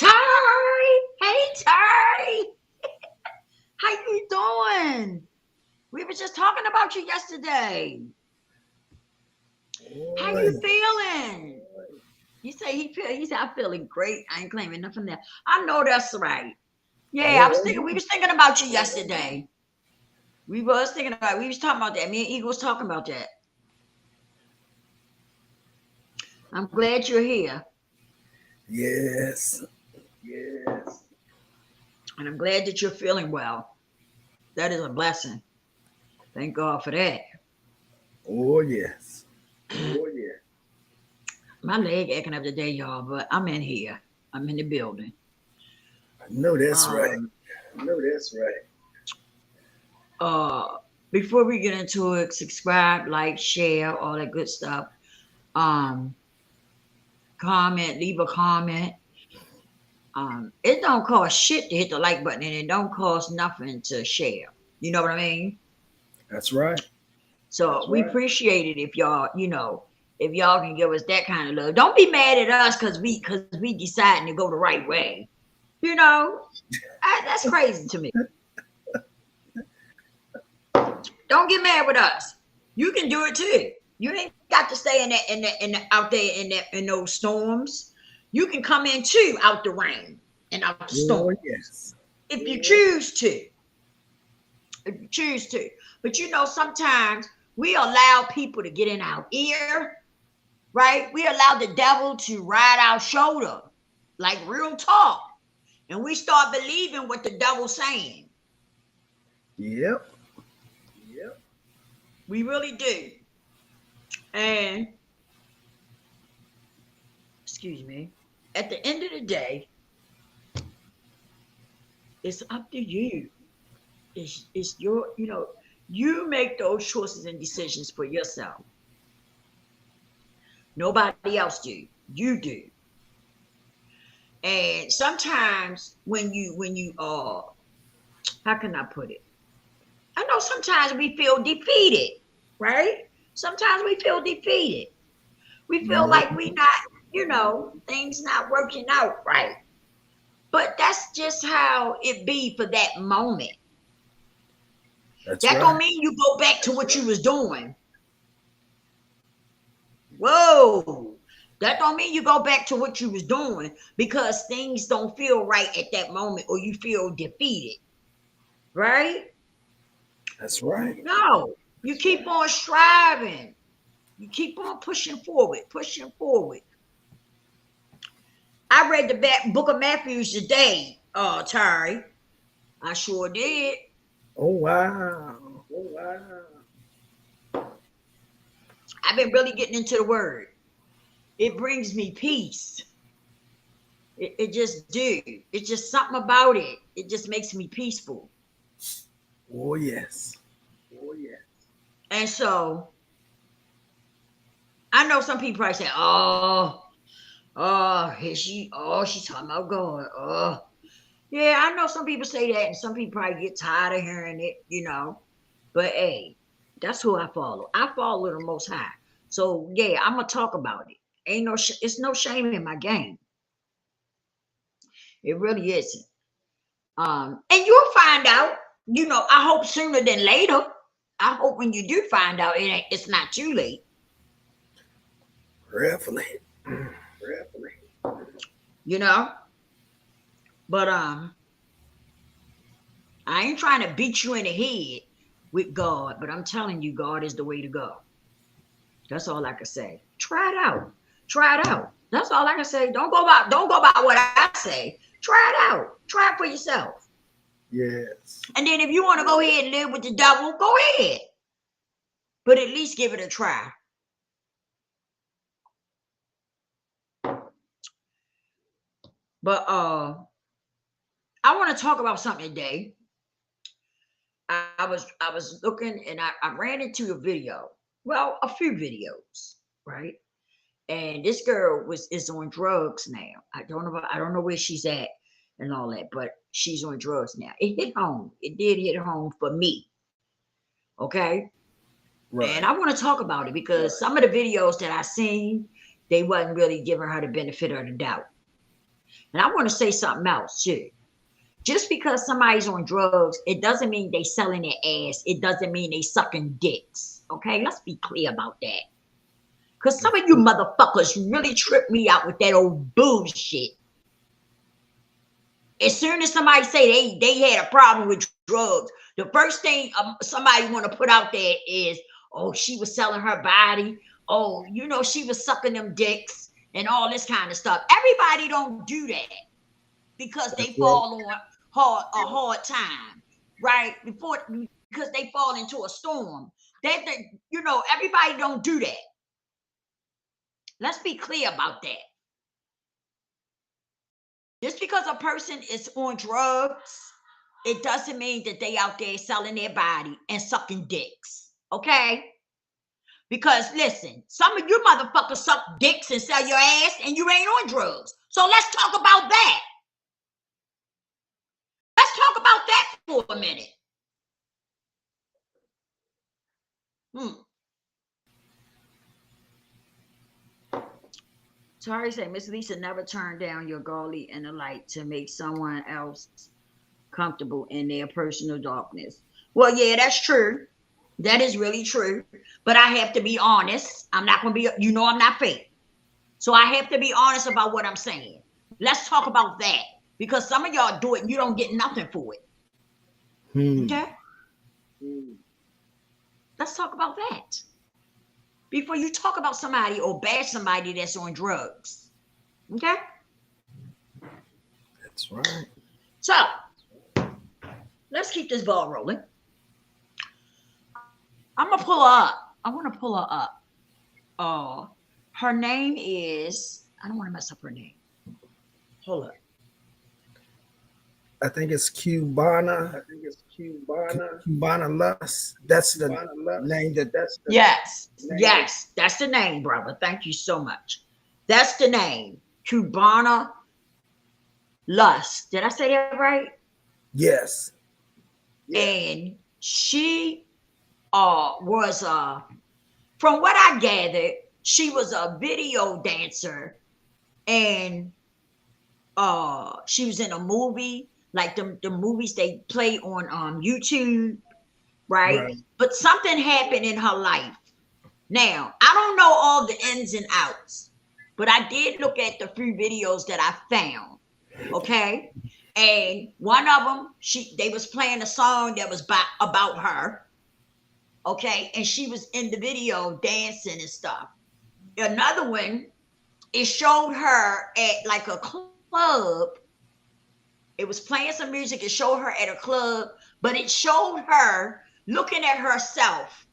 Ty! Hey, Ty! How you doing? We were just talking about you yesterday. How Boy, you feeling? You say he said I'm feeling great. I ain't claiming nothing there. I know that's right. Yeah, we was thinking about you yesterday. We was talking about that. Me and Eagle was talking about that. I'm glad you're here. yes. Yes. And I'm glad that you're feeling well. That is a blessing. Thank God for that. Oh, yes. Oh yeah. My leg acting up today, y'all, but I'm in here. I'm in the building. I know that's right. Um, no, that's right. Uh, before we get into it, subscribe, like, share, all that good stuff. Um, Comment, leave a comment. It don't cost shit to hit the like button, and it don't cost nothing to share. You know what I mean? That's right. So we appreciate it if y'all, if y'all can give us that kind of love. Don't be mad at us because we deciding to go the right way. You know, that's crazy to me. Don't get mad with us. You can do it too. You ain't got to stay out there in those storms. You can come in too out the rain and out the Oh, storms yes. if you choose to. If you choose to. But sometimes we allow people to get in our ear, right? We allow the devil to ride our shoulder, like real talk. And we start believing what the devil's saying. Yep. Yep. We really do. And excuse me, at the end of the day, it's up to you. It's your, you make those choices and decisions for yourself. Nobody else do. You do. And sometimes when you how can I put it? I know sometimes we feel defeated, right? Sometimes we feel defeated. We feel Yep. like we not, things not working out right. But that's just how it be for that moment. That's That don't right. mean you go back to what you was doing. Whoa. That don't mean you go back to what you was doing because things don't feel right at that moment or you feel defeated. Right? That's right. No. You keep on striving. You keep on pushing forward, pushing forward. I read the book of Matthew today, Tari. I sure did. Oh, wow. Oh, wow. I've been really getting into the word. It brings me peace. It just do. It's just something about it. It just makes me peaceful. Oh, yes. Oh yeah. And so I know some people probably say, she's talking about God. Oh. Yeah, I know some people say that, and some people probably get tired of hearing it. But hey, that's who I follow. I follow the Most High. So yeah, I'm gonna talk about it. It's no shame in my game. It really isn't. And you'll find out. I hope sooner than later. I hope when you do find out, it's not too late. Prayerfully. Prayerfully. You know. But I ain't trying to beat you in the head with God, but I'm telling you, God is the way to go. That's all I can say. Try it out. Try it out. That's all I can say. Don't go by what I say. Try it out. Try it for yourself. Yes. And then if you want to go ahead and live with the devil, go ahead. But at least give it a try. But I want to talk about something today. I was looking and I ran into a video. Well, a few videos, right? And this girl is on drugs now. I don't know where she's at and all that, but she's on drugs now. It hit home. It did hit home for me. Okay. And Right. I want to talk about it because some of the videos that I seen, they wasn't really giving her the benefit of the doubt. And I want to say something else too. Just because somebody's on drugs, it doesn't mean they selling their ass. It doesn't mean they sucking dicks. Okay, let's be clear about that. Because some of you motherfuckers really trip me out with that old bullshit. As soon as somebody say they had a problem with drugs, the first thing somebody want to put out there is, oh, she was selling her body. Oh, you know, she was sucking them dicks and all this kind of stuff. Everybody don't do that because they fall on a hard time, right? Because they fall into a storm. You know, everybody don't do that. Let's be clear about that. Just because a person is on drugs, it doesn't mean that they out there selling their body and sucking dicks. Okay? Because listen, some of you motherfuckers suck dicks and sell your ass and you ain't on drugs. So let's talk about that. Let's talk about that for a minute. Sorry, say Miss Lisa never turned down your golly in the light to make someone else comfortable in their personal darkness. Well, yeah, that's true. That is really true. But I have to be honest. I'm not going to be, you know, I'm not fake. So I have to be honest about what I'm saying. Let's talk about that. Because some of y'all do it and you don't get nothing for it. Okay? Let's talk about that. Before you talk about somebody or bash somebody that's on drugs. Okay? That's right. So, let's keep this ball rolling. I'm going to pull her up. I want to pull her up. Her name is, I don't want to mess up her name. Hold up. I think it's CUBANA. CUBANA Lust. That's the name Yes, that's the name, brother. Thank you so much. That's the name. CUBANA Lust. Did I say that right? Yes. And she was from what I gathered, she was a video dancer, and she was in a movie, like the movies they play on YouTube, right? But something happened in her life. Now, I don't know all the ins and outs, but I did look at the few videos that I found. Okay. And one of them, they was playing a song that was about her. Okay. And she was in the video dancing and stuff. Another one, it showed her at like a club. It was playing some music. It showed her at a club, but it showed her looking at herself,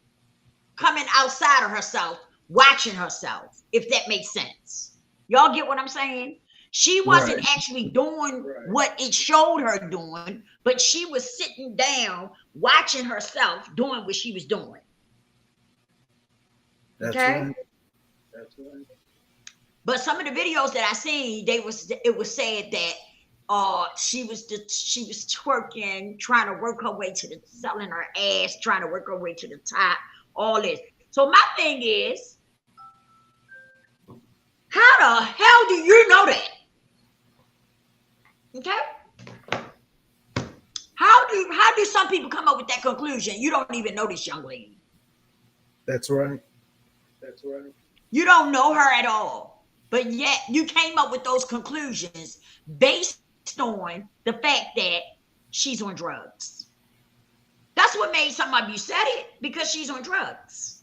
coming outside of herself, watching herself, if that makes sense. Y'all get what I'm saying? She wasn't actually doing what it showed her doing, but she was sitting down, watching herself, doing what she was doing. That's okay? Right. That's right. But some of the videos that I seen, it was said that she was twerking, trying to work her way to selling her ass, trying to work her way to the top, all this. So my thing is, how the hell do you know that? Okay? How do some people come up with that conclusion? You don't even know this young lady. That's right. That's right. You don't know her at all. But yet you came up with those conclusions based on the fact that she's on drugs. That's what made some of you said it, because she's on drugs.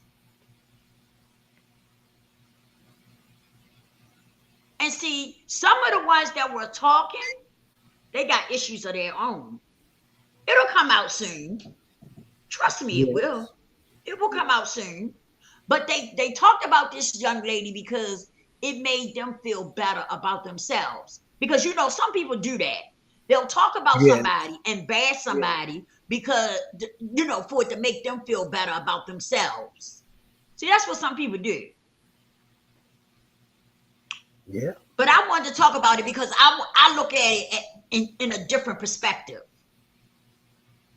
And see, some of the ones that were talking, they got issues of their own. It'll come out soon. Trust me, it will. It will come out soon. But they talked about this young lady because it made them feel better about themselves. Because, you know, some people do that. They'll talk about somebody and bash somebody because, you know, for it to make them feel better about themselves. See, that's what some people do. Yeah. But I wanted to talk about it because I look at it in a different perspective.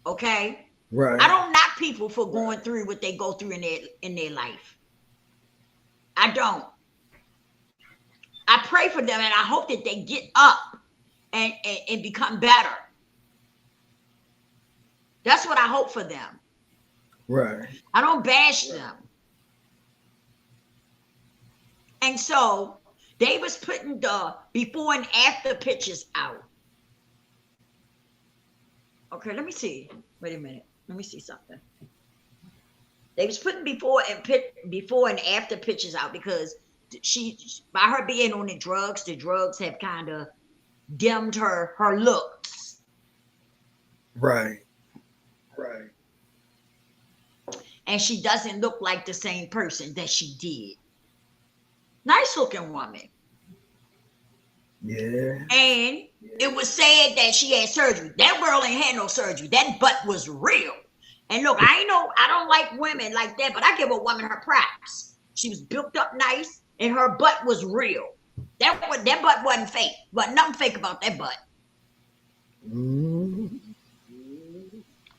Okay? Right. I don't knock people for going through what they go through in their life. I don't. I pray for them and I hope that they get up and become better. That's what I hope for them. Right. I don't bash them. And so they was putting the before and after pictures out. Okay, let me see. Wait a minute. Let me see something. They was putting before and after pictures out because she by her being on the drugs have kind of dimmed her looks. Right. Right. And she doesn't look like the same person that she did. Nice looking woman. Yeah. And it was said that she had surgery. That girl ain't had no surgery. That butt was real. And look, I don't like women like that, but I give a woman her props. She was built up nice, and her butt was real. That butt wasn't fake. Wasn't nothing fake about that butt. Mm.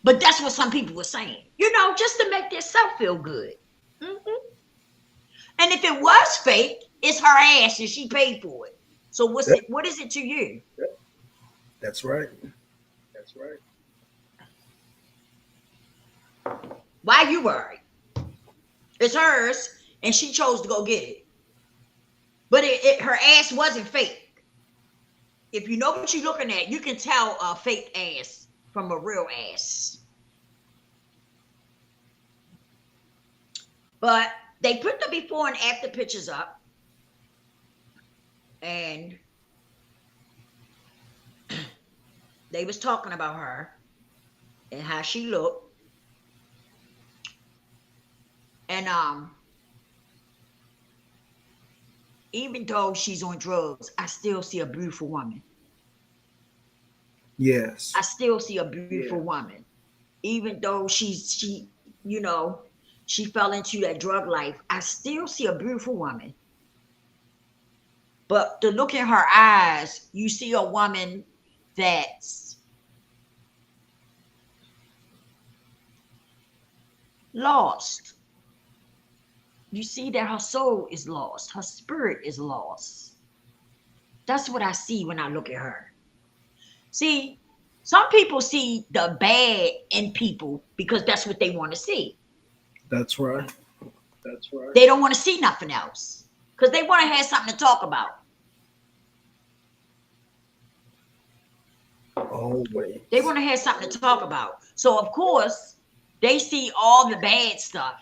But that's what some people were saying, just to make themselves feel good. Mm-hmm. And if it was fake, it's her ass and she paid for it. So what is it to you? That's right. That's right. Why you worried? It's hers, and she chose to go get it. But her ass wasn't fake. If you know what you're looking at, you can tell a fake ass from a real ass. But they put the before and after pictures up, and they was talking about her and how she looked. And even though she's on drugs, I still see a beautiful woman. Yes. I still see a beautiful woman. Even though she fell into that drug life, I still see a beautiful woman. But to look in her eyes, you see a woman that's lost. You see that her soul is lost. Her spirit is lost. That's what I see when I look at her. See, some people see the bad in people because that's what they want to see. That's right. That's right. They don't want to see nothing else because they want to have something to talk about. Always. They want to have something to talk about. So, of course, they see all the bad stuff,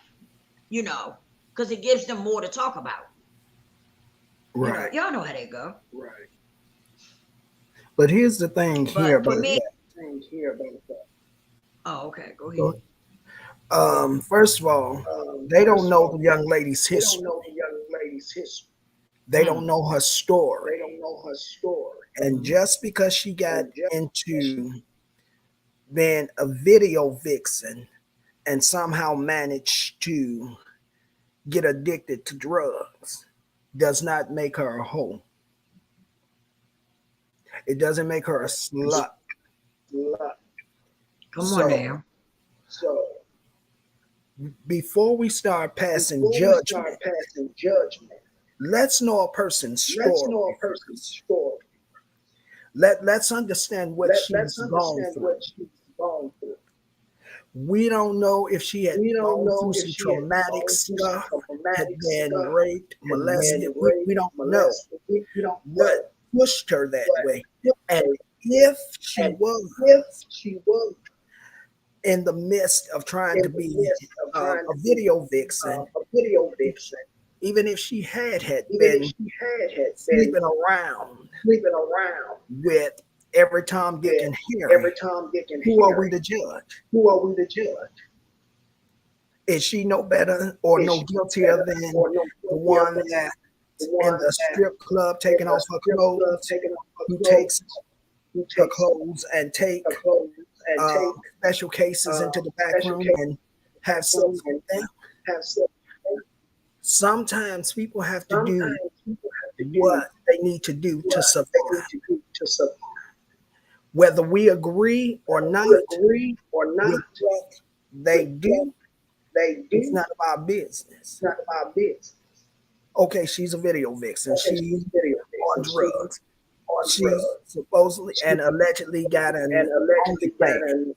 because it gives them more to talk about. Right. Y'all know how they go. Right. But here's the thing here about that. Oh, okay. Go ahead. First of all, they don't know the young lady's history. They don't know her story. And just because she got into being a video vixen and somehow managed to get addicted to drugs does not make her a hoe. It doesn't make her a slut. Come on now. So before we start passing judgment, let's know a person's story. Let's understand what she's gone through. We don't know if she had gone through some traumatic stuff, had been raped, molested. We don't know what pushed her that way. And if she was in the midst of trying to be a video vixen, even if she had been sleeping around with every Tom, Dick, and Harry, who are we to judge? Is she no better or no guiltier than the one that in the strip club taking off her clothes, who takes her clothes and take special cases into the back room and have sex with them? Sometimes people have to do what they need to do to survive. Whether we agree or not with what they do, it's none of our business. Okay, she's a video vixen. She's on drugs. She supposedly and allegedly got an OnlyFans.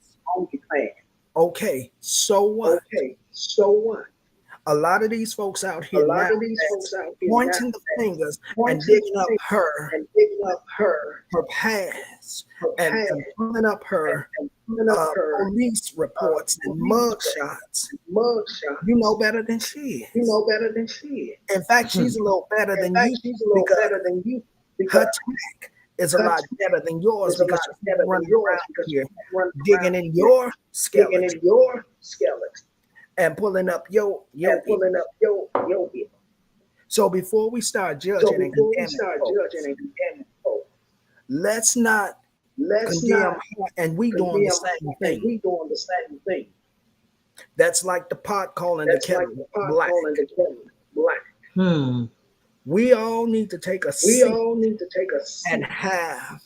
Okay, so what? A lot of these folks out here now that's pointing the fingers and digging up her past and pulling up her police reports and mug shots. You know better than she is. In fact, she's a little better than you because her tech is a lot better than yours because she's running around here digging in your skeleton and pulling up your So before we start judging and condemning folks, let's not condemn her, and we doing the same thing. That's like the pot calling the kettle black. We all need to take a seat and have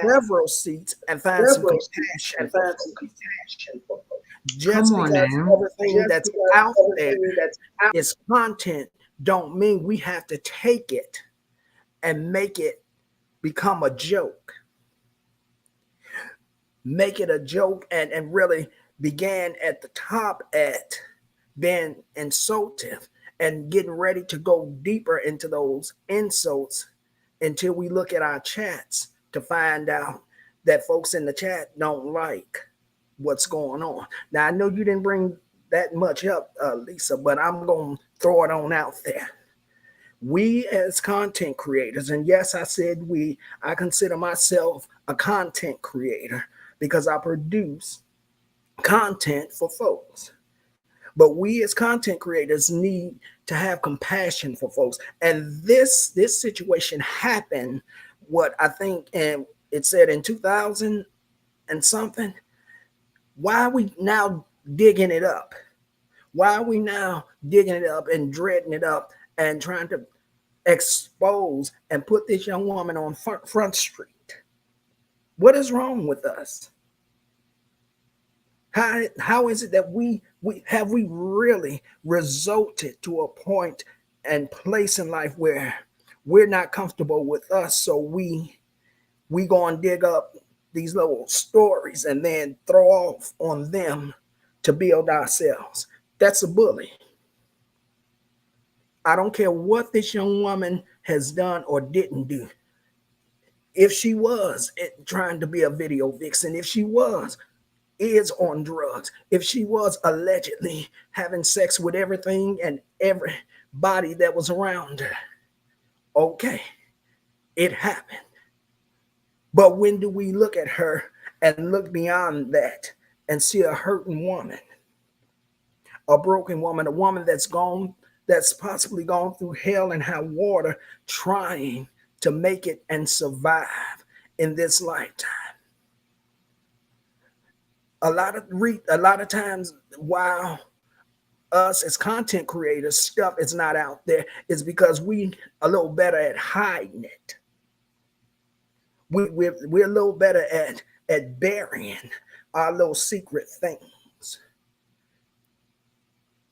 several seats and find some compassion for folks. Just because everything that's out there is content don't mean we have to take it and make it become a joke. Make it a joke and really began at the top at being insultive and getting ready to go deeper into those insults until we look at our chats to find out that folks in the chat don't like what's going on. Now, I know you didn't bring that much up, Lisa, but I'm going to throw it on out there. We as content creators, and yes, I said I consider myself a content creator because I produce content for folks. But we as content creators need to have compassion for folks. And this situation happened, what I think, and it said in 2000 and something. Why are we now digging it up? Why are we now digging it up and dreading it up and trying to expose and put this young woman on Front Street? What is wrong with us? How is it that we really resulted to a point and place in life where we're not comfortable with us, so we go and dig up these little stories and then throw off on them to build ourselves? That's a bully. I don't care what this young woman has done or didn't do. If she was trying to be a video vixen, if she is on drugs, if she was allegedly having sex with everything and everybody that was around her, okay, it happened. But when do we look at her and look beyond that and see a hurting woman, a broken woman, a woman that's possibly gone through hell and high water trying to make it and survive in this lifetime? A lot of times, while us as content creators, stuff is not out there, is because we a little better at hiding it. We're a little better at burying our little secret things.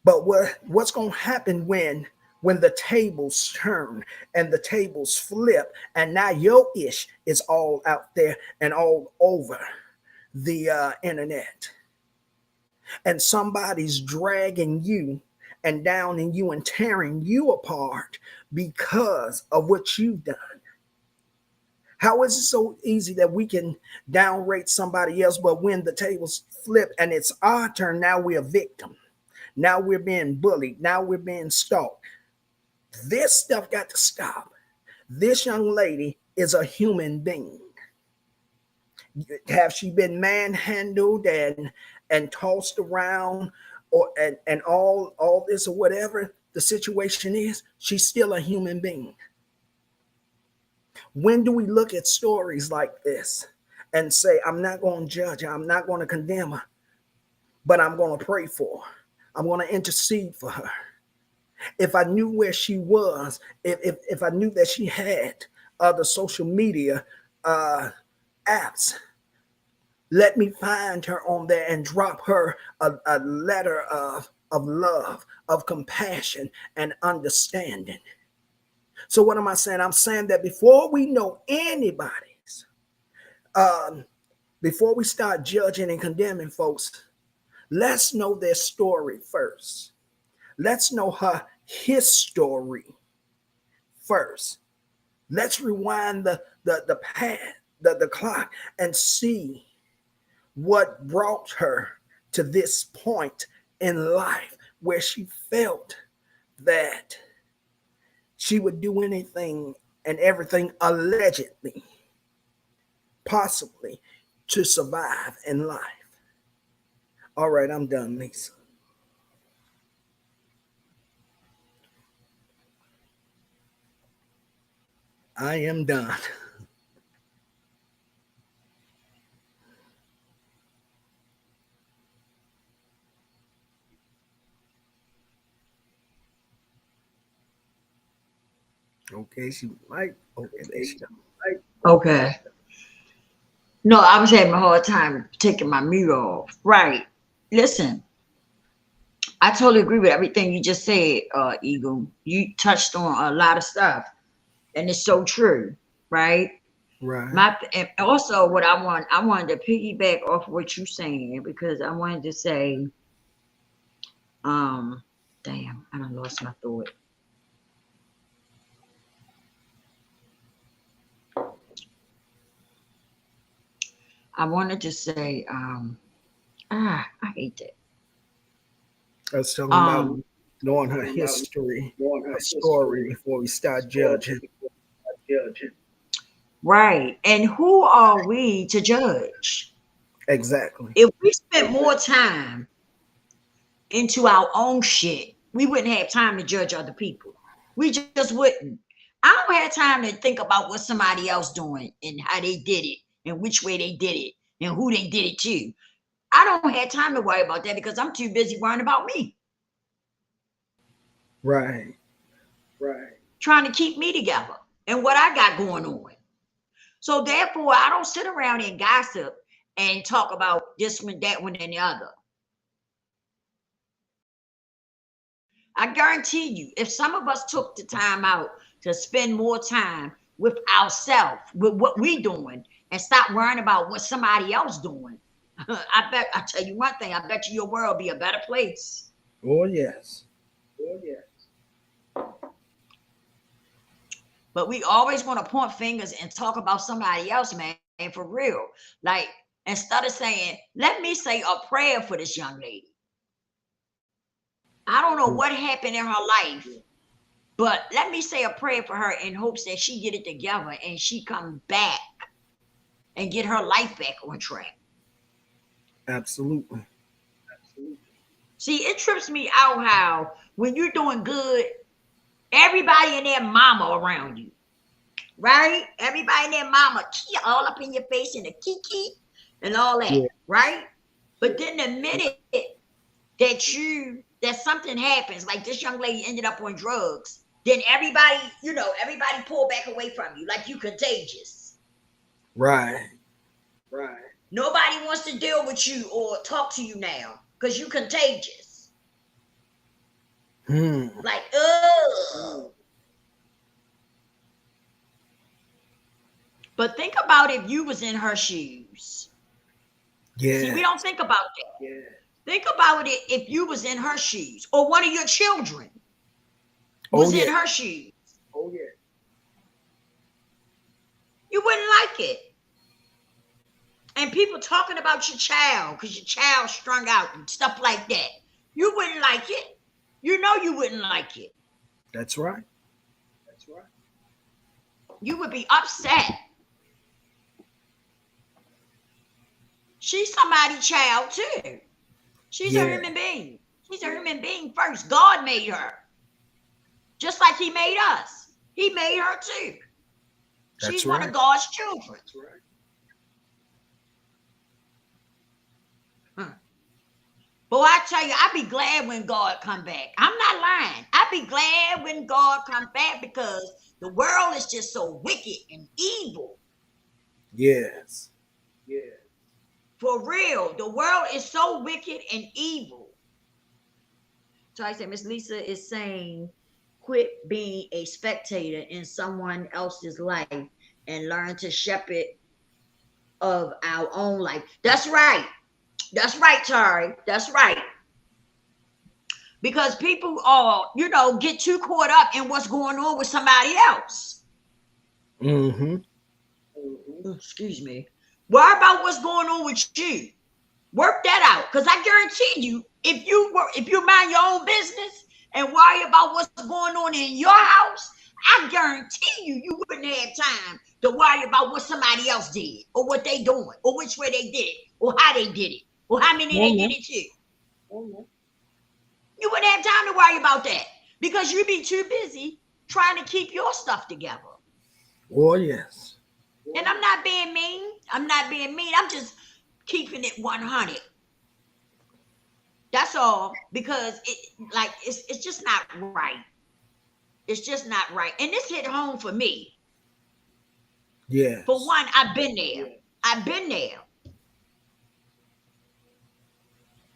But what's going to happen when the tables turn and the tables flip, and now your ish is all out there and all over the internet, and somebody's dragging you and downing you and tearing you apart because of what you've done? How is it so easy that we can downrate somebody else, but when the tables flip and it's our turn, now we're a victim? Now we're being bullied. Now we're being stalked. This stuff got to stop. This young lady is a human being. Have she been manhandled and tossed around and all this or whatever the situation is? She's still a human being. When do we look at stories like this and say, I'm not going to judge her, I'm not going to condemn her, but I'm going to pray for her, I'm going to intercede for her? If I knew where she was, if I knew that she had other social media apps, let me find her on there and drop her a letter of love, of compassion and understanding. So what am I saying? I'm saying that before we know anybody's, before we start judging and condemning folks, let's know their story first. Let's know her history first. Let's rewind the path, the clock, and see what brought her to this point in life where she felt that she would do anything and everything allegedly, possibly, to survive in life. All right, I'm done, Lisa. I am done. Okay, she might. Okay, there she go. Okay. No, I was having a hard time taking my mute off. Right. Listen, I totally agree with everything you just said, Eagle. You touched on a lot of stuff, and it's so true, right? Right. And also what I wanted to piggyback off what you saying because I wanted to say, um, damn, I done lost my thought. I wanted to say, I hate that. I was talking about knowing her history, her story before we start judging. Right. And who are we to judge? Exactly. If we spent more time into our own shit, we wouldn't have time to judge other people. We just wouldn't. I don't have time to think about what somebody else doing and how they did it and which way they did it and who they did it to. I don't have time to worry about that because I'm too busy worrying about me. Right. Trying to keep me together and what I got going on. So therefore, I don't sit around and gossip and talk about this one, that one, and the other. I guarantee you, if some of us took the time out to spend more time with ourselves, with what we doing, and stop worrying about what somebody else doing, I tell you one thing, I bet you your world be a better place. Oh yes. But we always want to point fingers and talk about somebody else, man, for real. Like, instead of saying, let me say a prayer for this young lady. I don't know what happened in her life, but let me say a prayer for her in hopes that she get it together and she come back and get her life back on track. Absolutely. See, it trips me out how when you're doing good, everybody and their mama around you, right? Everybody and their mama all up in your face and the kiki and all that, yeah. Right? But then the minute that something happens, like this young lady ended up on drugs, then everybody pull back away from you, like you contagious. Right. Nobody wants to deal with you or talk to you now because you contagious. Like, ugh. But think about if you was in her shoes. Yeah. See, we don't think about that. Yeah. Think about it if you was in her shoes or one of your children was in her shoes. Oh yeah. You wouldn't like it. And people talking about your child because your child strung out and stuff like that. You wouldn't like it. You know you wouldn't like it. That's right. You would be upset. She's somebody's child too. She's a human being. She's a human being first. God made her. Just like he made us. He made her too. She's one of God's children. That's right. Boy, I tell you, I'd be glad when God come back. I'm not lying. I'd be glad when God come back because the world is just so wicked and evil. Yes. For real, the world is so wicked and evil. So I said, Miss Lisa is saying quit being a spectator in someone else's life and learn to shepherd of our own life. That's right. That's right, Tari. That's right. Because people are, get too caught up in what's going on with somebody else. Mm-hmm. Excuse me. Worry about what's going on with you. Work that out. Because I guarantee you, if you mind your own business and worry about what's going on in your house, I guarantee you wouldn't have time to worry about what somebody else did, or what they doing, or which way they did it, or how they did it, or how many they did it to. You wouldn't have time to worry about that because you'd be too busy trying to keep your stuff together. Oh, yes. And I'm not being mean. I'm just keeping it 100. That's all, because it's just not right. It's just not right. And this hit home for me. Yeah. For one, I've been there. I've been there.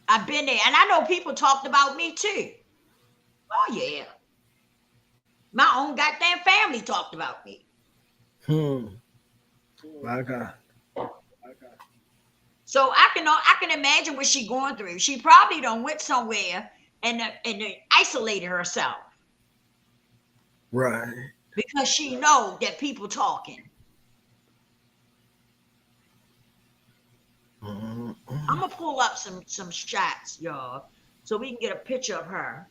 And I know people talked about me too. Oh yeah. My own goddamn family talked about me. My God. So I can imagine what she's going through. She probably done went somewhere and isolated herself. Right. Because she know that people talking. I'm gonna pull up some shots, y'all, so we can get a picture of her.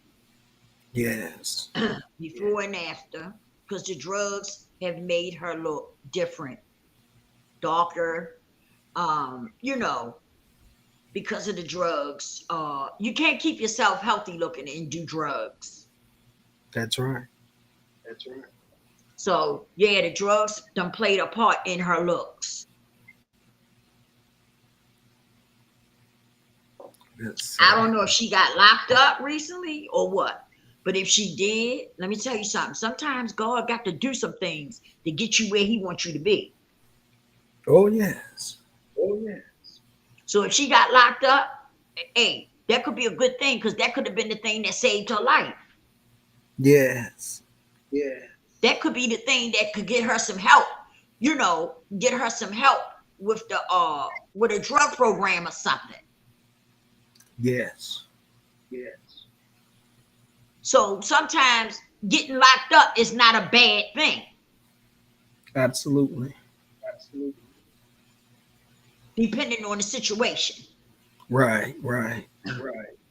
Yes. Before and after, because the drugs have made her look different, darker. Because of the drugs. You can't keep yourself healthy looking and do drugs. That's right. So yeah, the drugs done played a part in her looks. I don't know if she got locked up recently or what, but if she did, let me tell you something. Sometimes God got to do some things to get you where He wants you to be. Oh yes. So if she got locked up, hey, that could be a good thing, because that could have been the thing that saved her life. Yes. That could be the thing that could get her some help. Get her some help with a drug program or something. Yes. So sometimes getting locked up is not a bad thing. Absolutely. Depending on the situation. Right.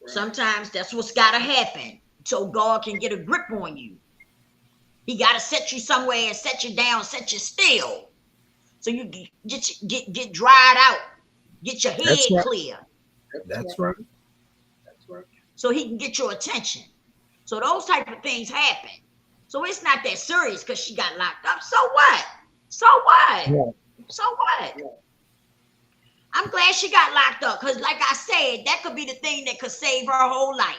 Sometimes that's what's got to happen so God can get a grip on you. He got to set you somewhere and set you down, set you still, so you get dried out, get your head clear. That's right. So He can get your attention. So those type of things happen. So it's not that serious because she got locked up. So what? Yeah. I'm glad she got locked up, because like I said, that could be the thing that could save her whole life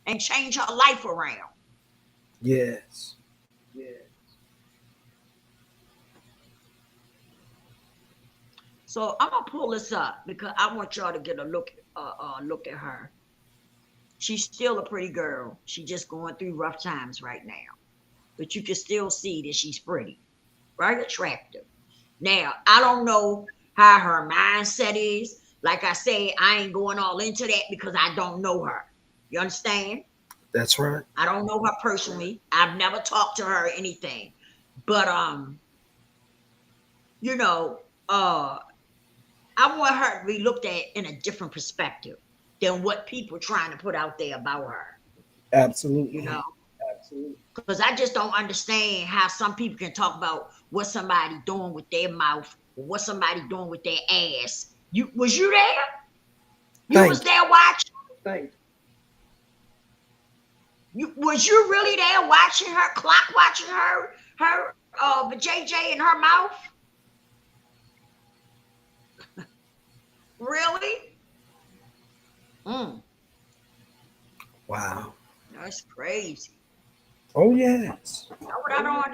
and change her life around. Yes. So I'm gonna pull this up because I want y'all to get a look at her. She's still a pretty girl. She's just going through rough times right now, but you can still see that she's pretty, right? Attractive. Now, I don't know how her mindset is. Like I say, I ain't going all into that because I don't know her. You understand? That's right. I don't know her personally. I've never talked to her or anything. But I want her to be looked at in a different perspective than what people trying to put out there about her. Absolutely. Because I just don't understand how some people can talk about what somebody doing with their mouth or what somebody doing with their ass. Was you there? You was there watching? Was you really there watching her, clock watching her JJ in her mouth? Really? Wow. That's crazy. Oh yes. That's what I don't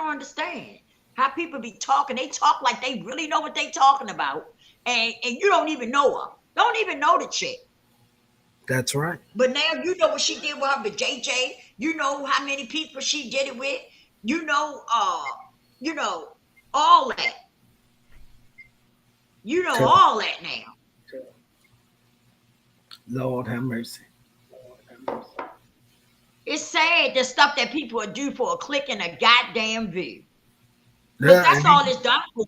understand. How people be talking, they talk like they really know what they talking about, and you don't even know her. Don't even know the chick. That's right. But now you know what she did with her with JJ. You know how many people she did it with. You know, you know, all that. You know Tell all that now. Lord have mercy. It's sad the stuff that people will do for a click and a goddamn view. Because Yeah, that's all it's done for.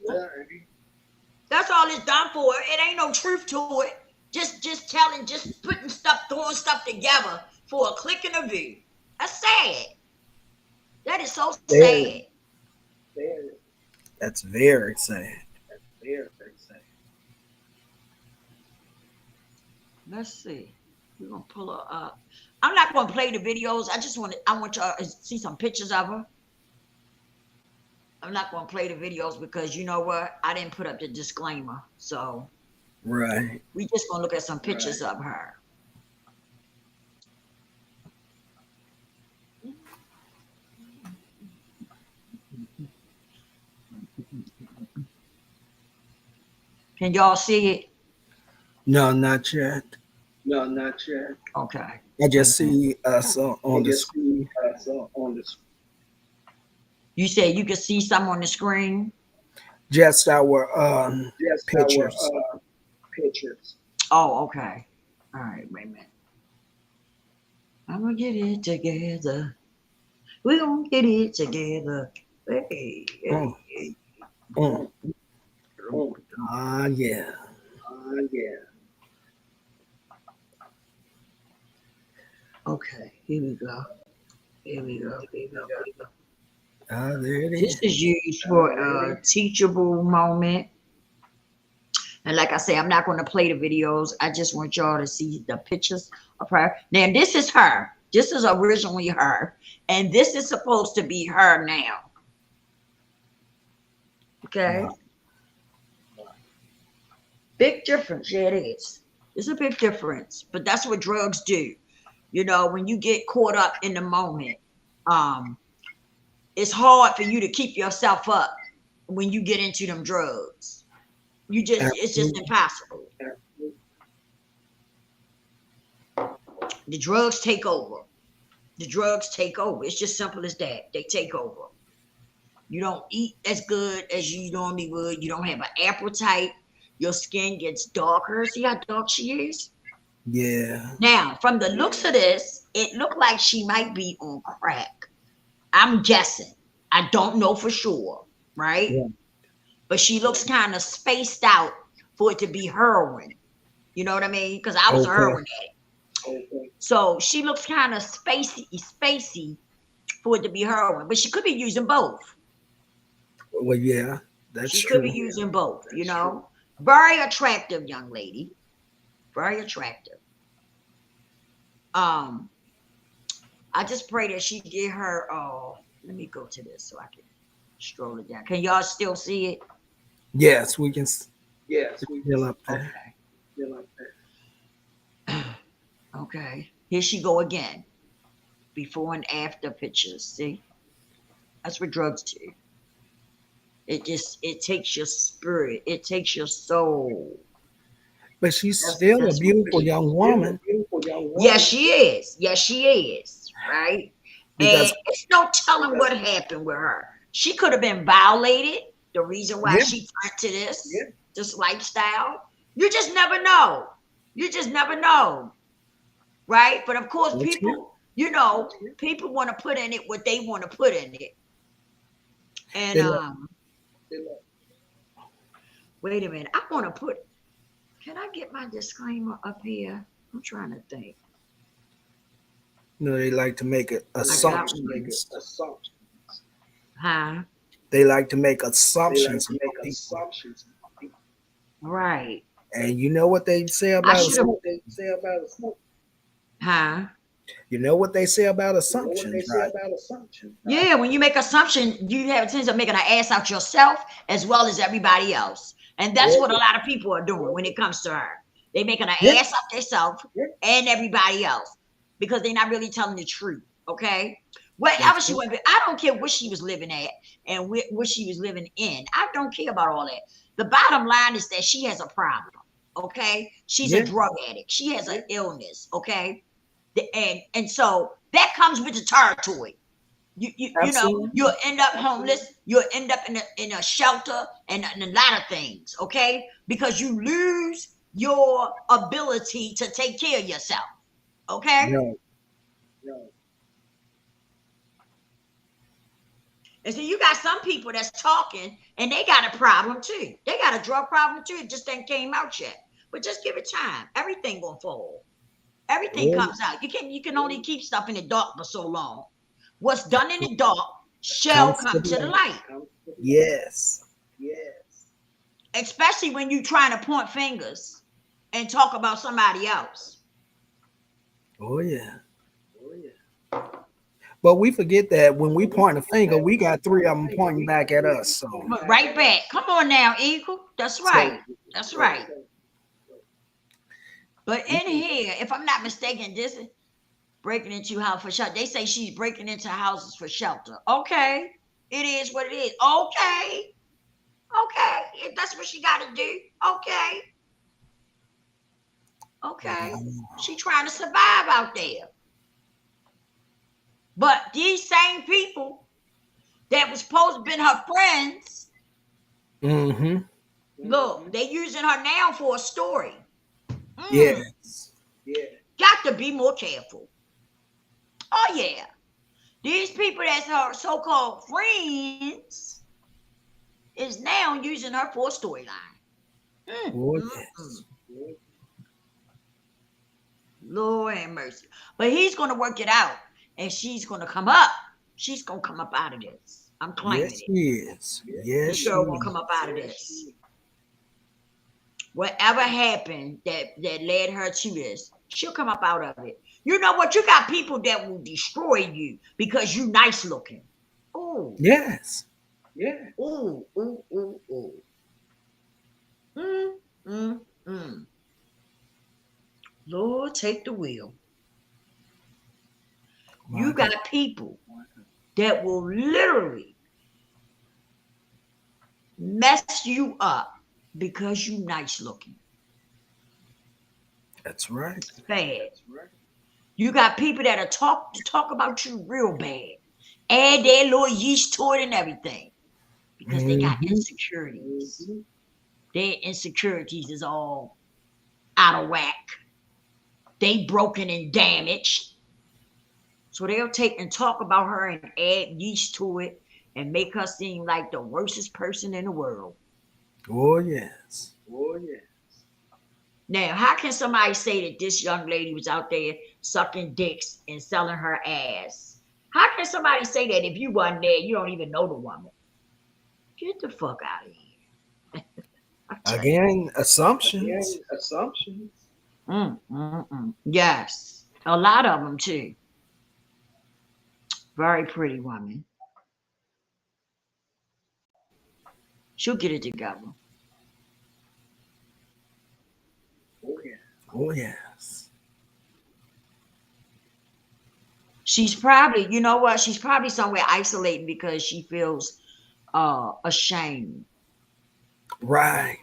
That's all it's done for. It ain't no truth to it. Just telling, just putting stuff, throwing stuff together for a click and a view. That's sad. That is so sad. that's very sad. Let's see. We're gonna pull her up. I'm not gonna play the videos. I want y'all to see some pictures of her. I'm not gonna play the videos because you know what? I didn't put up the disclaimer. So Right. we just gonna look at some pictures of her. Can y'all see it? No, not yet. Okay. I just see us on the screen. You said you could see some on the screen? Just our pictures. Oh, okay. All right, wait a minute. I'm gonna get it together. We're gonna get it together. Hey, Oh. hey. Mm. Yeah. Okay, here we go. Here we go. There it This is. is used for a teachable moment. And like I say, I'm not going to play the videos. I just want y'all to see the pictures of her. Now, this is her. This is originally her. And this is supposed to be her now. Okay? Wow. Big difference. Yeah, it is. It's a big difference. But that's what drugs do. You know, when you get caught up in the moment, it's hard for you to keep yourself up when you get into them drugs. It's just Absolutely. impossible. The drugs take over. The drugs take over. It's just simple as that. They take over. You don't eat as good as you normally would. You don't have an appetite. Your skin gets darker. See how dark she is? Yeah. Now, from the looks of this, it looked like she might be on crack. I'm guessing. I don't know for sure, right? Yeah. But she looks kind of spaced out for it to be heroin. You know what I mean? Because I was a Okay. heroin addict. So she looks kind of spacey for it to be heroin. But she could be using both. Well, yeah, that's She could be true. using both, you know. Very attractive young lady. Very attractive. I just pray that she get her let me go to this so I can stroll it down. Can y'all still see it? Yes, we can. Still up there. Okay. Okay. Here she go again. Before and after pictures. See? That's what drugs do. It takes your spirit. It takes your soul. But she's still a That's what beautiful young woman Yes, she is. Yes, she is. Right? And because it's no telling what happened with her. She could have been violated. The reason why yeah, she turned to this lifestyle. You just never know. You just never know. Right? But of course, that's true. people want to put in it what they want to put in it. And They let, wait a minute. I want to put. Can I get my disclaimer up here? I'm trying to think. they like to make assumptions. Huh? They like to make assumptions about people. Right. And you know what they say I about should have. Huh? you know what they say about assumptions, right? Yeah, when you make assumption, you have a tendency of making an ass out yourself as well as everybody else. And that's what a lot of people are doing when it comes to her. They making an Yeah. ass out themselves and everybody else because they're not really telling the truth. Okay. Whatever she went, I don't care what she was living at and what she was living in. I don't care about all that. The bottom line is that she has a problem. Okay, she's a Yeah, drug addict. She has an illness. Okay, and so that comes with the territory. You know, absolutely. you'll end up homeless. You'll end up in a shelter and a lot of things. Okay, because you lose your ability to take care of yourself. Okay. No. And so you got some people that's talking and they got a problem too. They got a drug problem too. It just ain't came out yet. But just give it time. Everything gonna fall. Everything Oh, comes out. You can only keep stuff in the dark for so long. What's done in the dark shall comes to come to the light. light. Yes. Especially when you trying to point fingers and talk about somebody else. Oh yeah. But we forget that when we point a finger, we got three of them pointing back at us. So, But right back. Come on now, Eagle. That's right. That's right. But in here, if I'm not mistaken, this is breaking into house for shelter. They say she's breaking into houses for shelter. Okay. It is what it is. Okay. Okay. If that's what she got to do. Okay. Okay. She trying to survive out there. But these same people that was supposed to be her friends, look, they using her now for a story. yes. Got to be more careful. Oh yeah. These people that's her so-called friends is now using her for a storyline. Oh, yes. Lord have mercy. But he's going to work it out, and she's going to come up. She's going to come up out of this. I'm claiming Yes, it. she is. Yes, This she girl going is. to come up out of this. Whatever happened that led her to this, she'll come up out of it. You know what? You got people that will destroy you because you nice looking. Ooh. Yes. Ooh, ooh, ooh, ooh. Mm, mm, mm. Lord, take the wheel. You got people that will literally mess you up because you nice looking. That's right. It's bad. You got people that'll talk about you real bad. Add their little yeast to it and everything. Because they got insecurities. Their insecurities is all out of whack. They broken and damaged. So they'll take and talk about her and add yeast to it and make her seem like the worstest person in the world. Oh, yes. Now, how can somebody say that this young lady was out there sucking dicks and selling her ass? How can somebody say that if you wasn't there, you don't even know the woman? Get the fuck out of here. Again, assumptions. Yes, a lot of them too. Very pretty woman. She'll get it together. Oh, yes. She's probably, you know what? She's probably somewhere isolating because she feels ashamed. Right.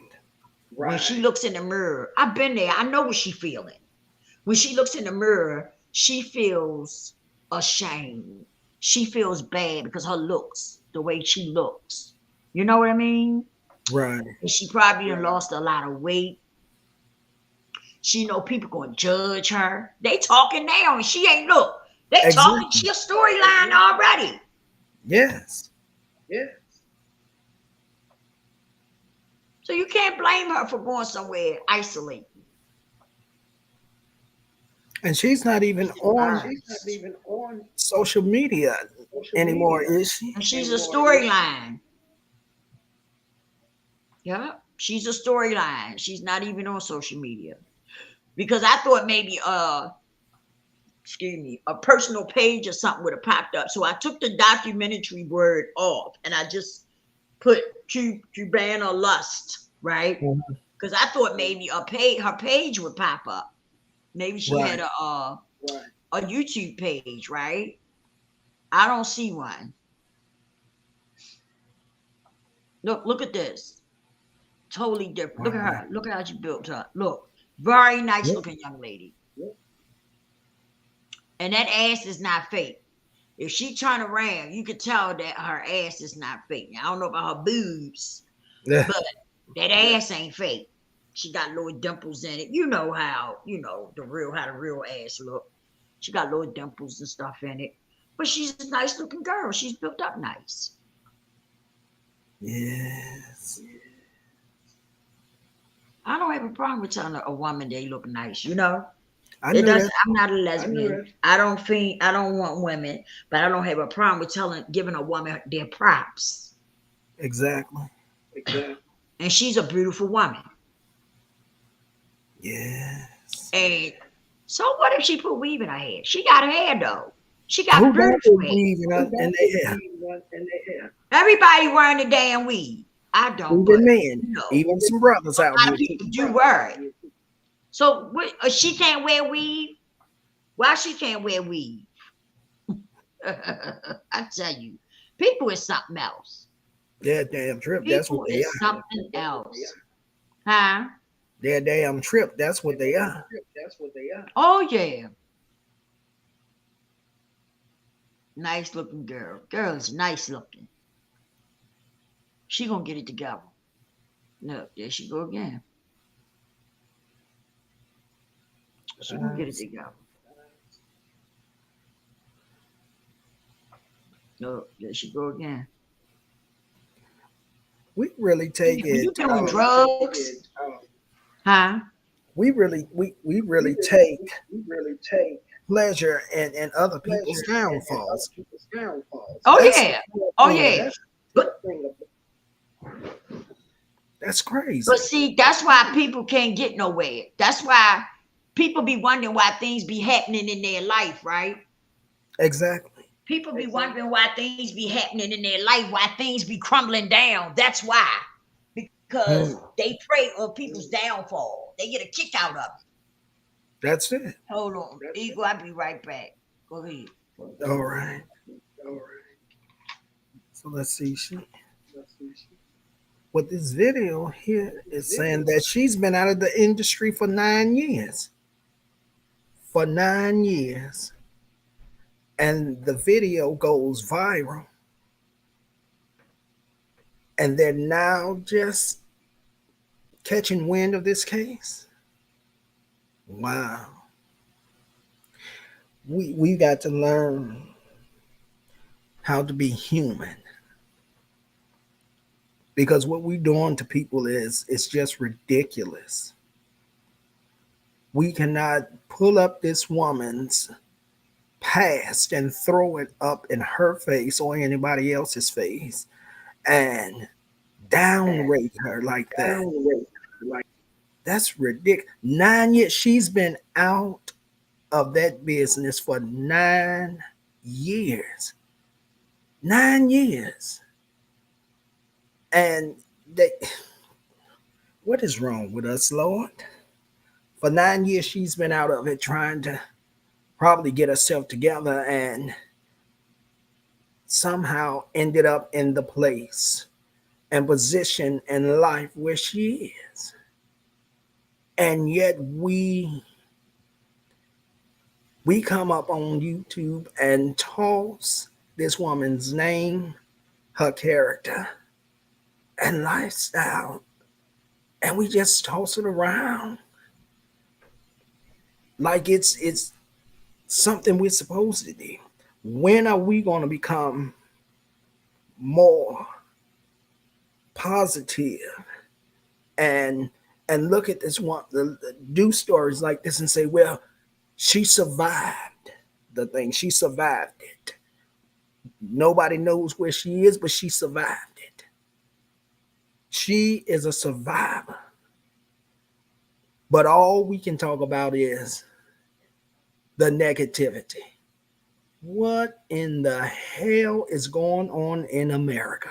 When she looks in the mirror, I've been there. I know what she's feeling. When she looks in the mirror, she feels ashamed. She feels bad because her looks, the way she looks. You know what I mean? Right. And she probably done lost a lot of weight. She know people gonna judge her. They talking now, and she ain't look. They talking. She a storyline already. Yes. So you can't blame her for going somewhere isolating. And she's not even on social media anymore, is she? And she's a storyline. Yeah, she's a storyline. She's not even on social media. Because I thought maybe excuse me, a personal page or something would have popped up. So I took the documentary word off and I just put Cubana lust, right? Because I thought maybe her page would pop up. Maybe she had a YouTube page, right? I don't see one. Look at this. Totally different. Look at Wow. her. Look at how she built up. Look, very nice Yep. looking young lady. And that ass is not fake. If she turn around, you could tell that her ass is not fake. Now, I don't know about her boobs, Yeah. but that ass ain't fake. She got little dimples in it. You know how, how the real ass look. She got little dimples and stuff in it. But she's a nice looking girl. She's built up nice. Yes. I don't have a problem with telling a woman they look nice, I It know doesn't. that. I'm not a lesbian. I don't think. I don't want women, but I don't have a problem with giving a woman their props. Exactly. And she's a beautiful woman. Yes. And so, what if she put weave in her hair? She got hair though. She Who got got beautiful the hair. weave in their hair? Everybody wearing the damn weave. I don't, but Even men, even some brothers a out lot here of too. people do wear it. So, she can't wear weave. Why she can't wear weave? I tell you, people is something else. They're damn trip. That's what People they is are. something else. Huh? They're damn trip. That's what they are. Oh yeah. Nice looking girl. Girl is nice looking. She gonna get it together. No, there she go again. She gonna get it together. No, there she go again. We really take When you it. doing drugs, huh? We really take pleasure in other people's downfalls. Oh That's yeah. the Oh thing. yeah. But That's crazy. but see, that's why people can't get nowhere. That's why people be wondering why things be happening in their life, right? Exactly. People be wondering why things be happening in their life, why things be crumbling down. That's why. Because they prey on people's downfall. They get a kick out of it. That's it. Hold on. Eagle, I'll be right back. Go ahead. All right. So let's see. What this video here is saying that she's been out of the industry for 9 years. For 9 years. And the video goes viral. And they're now just catching wind of this case. Wow. We got to learn how to be human. Because what we're doing to people is just ridiculous. We cannot pull up this woman's past and throw it up in her face or anybody else's face and downrate her like that. That's ridiculous. 9 years. She's been out of that business for 9 years. 9 years. And what is wrong with us, Lord? For 9 years, she's been out of it trying to probably get herself together and somehow ended up in the place and position in life where she is. And yet we come up on YouTube and toss this woman's name, her character, and lifestyle, and we just toss it around like it's something we're supposed to do. When are we going to become more positive and look at this one, do stories like this and say, well, she survived the thing. She survived it. Nobody knows where she is, but she survived it. She is a survivor. But all we can talk about is the negativity. What in the hell is going on in America?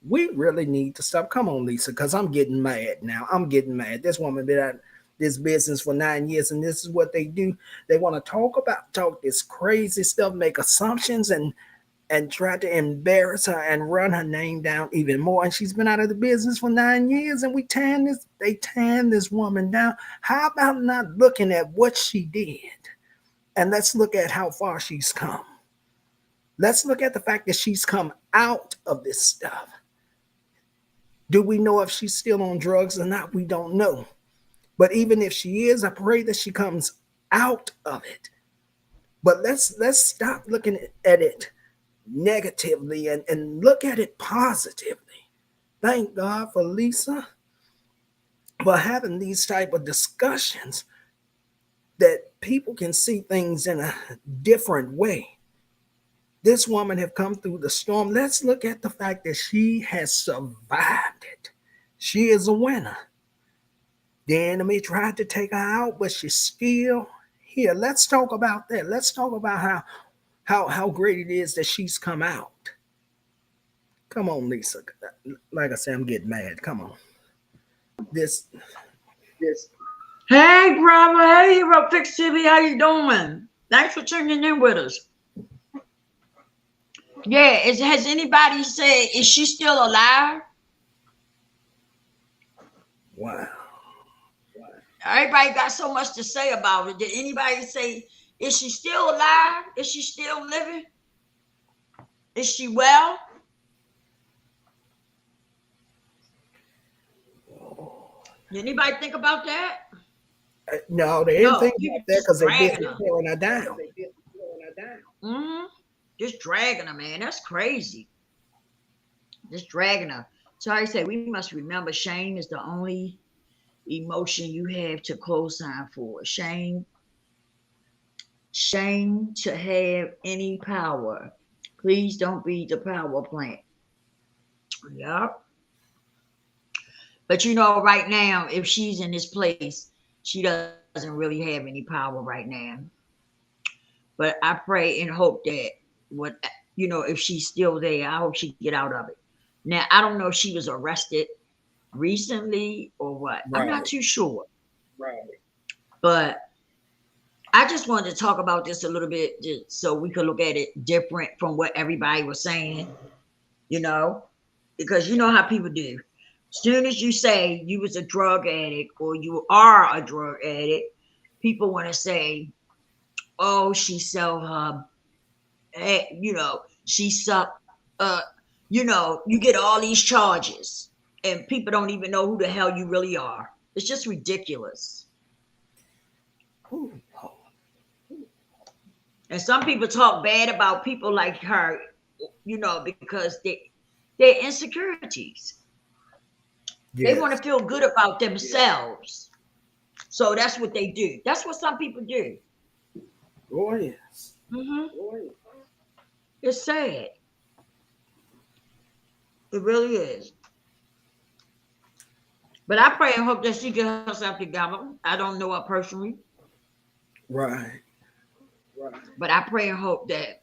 We really need to stop. Come on, Lisa, because I'm getting mad now. I'm getting mad. This woman been at this business for 9 years, and this is what they do. They want to talk this crazy stuff, make assumptions, and and tried to embarrass her and run her name down even more. And she's been out of the business for 9 years, and they tan this woman down. How about not looking at what she did? And let's look at how far she's come. Let's look at the fact that she's come out of this stuff. Do we know if she's still on drugs or not? We don't know. But even if she is, I pray that she comes out of it. But let's stop looking at it negatively and look at it positively. Thank God for Lisa for having these type of discussions that people can see things in a different way. This woman have come through the storm. Let's look at the fact that she has survived it. She is a winner. The enemy tried to take her out, but she's still here. Let's talk about that. Let's talk about how great it is that she's come out. Come on, Lisa. Like I said, I'm getting mad. Come on. This. Hey, brother. Hey, Hero Fix TV. How you doing? Thanks for tuning in with us. Yeah, has anybody said, is she still alive? Wow. Everybody got so much to say about it. Did anybody say, is she still alive? Is she still living? Is she well? Did anybody think about that? No, they didn't think about that because they didn't tearing her down. Mm-hmm. Just dragging her, man. That's crazy. Just dragging her. So I say we must remember shame is the only emotion you have to co-sign for. Shame to have any power. Please don't be the power plant. Yep. But right now, if she's in this place, she doesn't really have any power right now. But I pray and hope that if she's still there, I hope she get out of it. Now, I don't know if she was arrested recently or what. Right. I'm not too sure. Right. But I just wanted to talk about this a little bit so we could look at it different from what everybody was saying, because you know how people do. As soon as you say you was a drug addict or you are a drug addict, people want to say, oh, she sell her, she suck, you get all these charges and people don't even know who the hell you really are. It's just ridiculous. And some people talk bad about people like her, because they're insecurities. Yes. They want to feel good about themselves. So that's what they do. That's what some people do. Oh, yes. Mm-hmm. It's sad. It really is. But I pray and hope that she gets herself together. I don't know her personally. Right. But I pray and hope that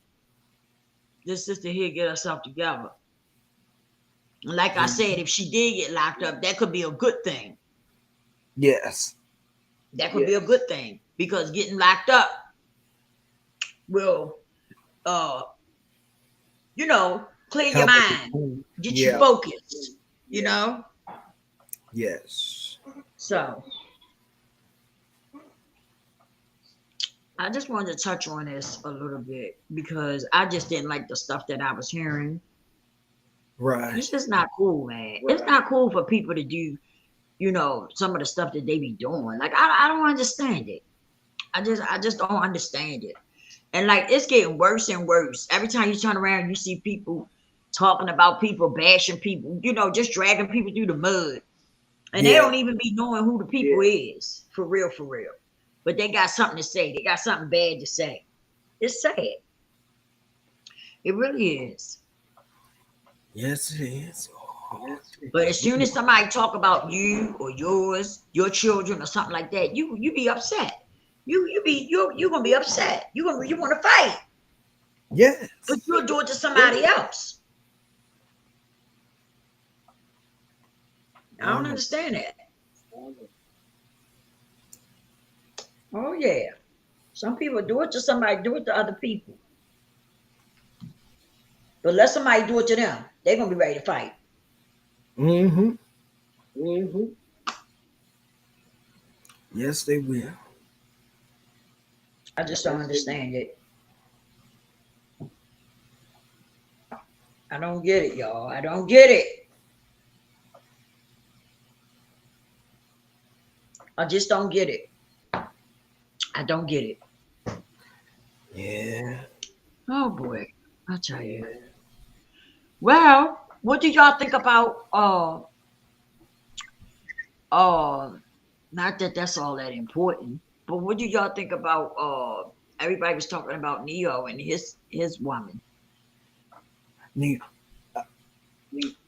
this sister here get herself together. Like I said, if she did get locked up, that could be a good thing. Yes. That could be a good thing, because getting locked up will, clear your mind, get you focused, Yes. So I just wanted to touch on this a little bit because I just didn't like the stuff that I was hearing. Right. It's just not cool, man. Right. It's not cool for people to do, some of the stuff that they be doing. Like, I don't understand it. I just don't understand it. And like, it's getting worse and worse. Every time you turn around, you see people talking about people, bashing people, just dragging people through the mud. And they don't even be knowing who the people is. For real, for real. But they got something to say. They got something bad to say. It's sad. It really is. Yes, it is. But as soon as somebody talk about you or yours, your children or something like that, you be upset. You're gonna be upset. You want to fight. Yes. But you'll do it to somebody else. I don't understand that. Oh yeah. Some people do it to somebody, do it to other people. But let somebody do it to them, they're gonna be ready to fight. Mm-hmm. Mm-hmm. Yes, they will. I just don't understand it. I don't get it, y'all. I don't get it. I just don't get it. I don't get it. Yeah. Oh boy, I tell you. Well, what do y'all think about uh not that that's all that important, but what do y'all think about everybody was talking about Neo and his woman. Ne-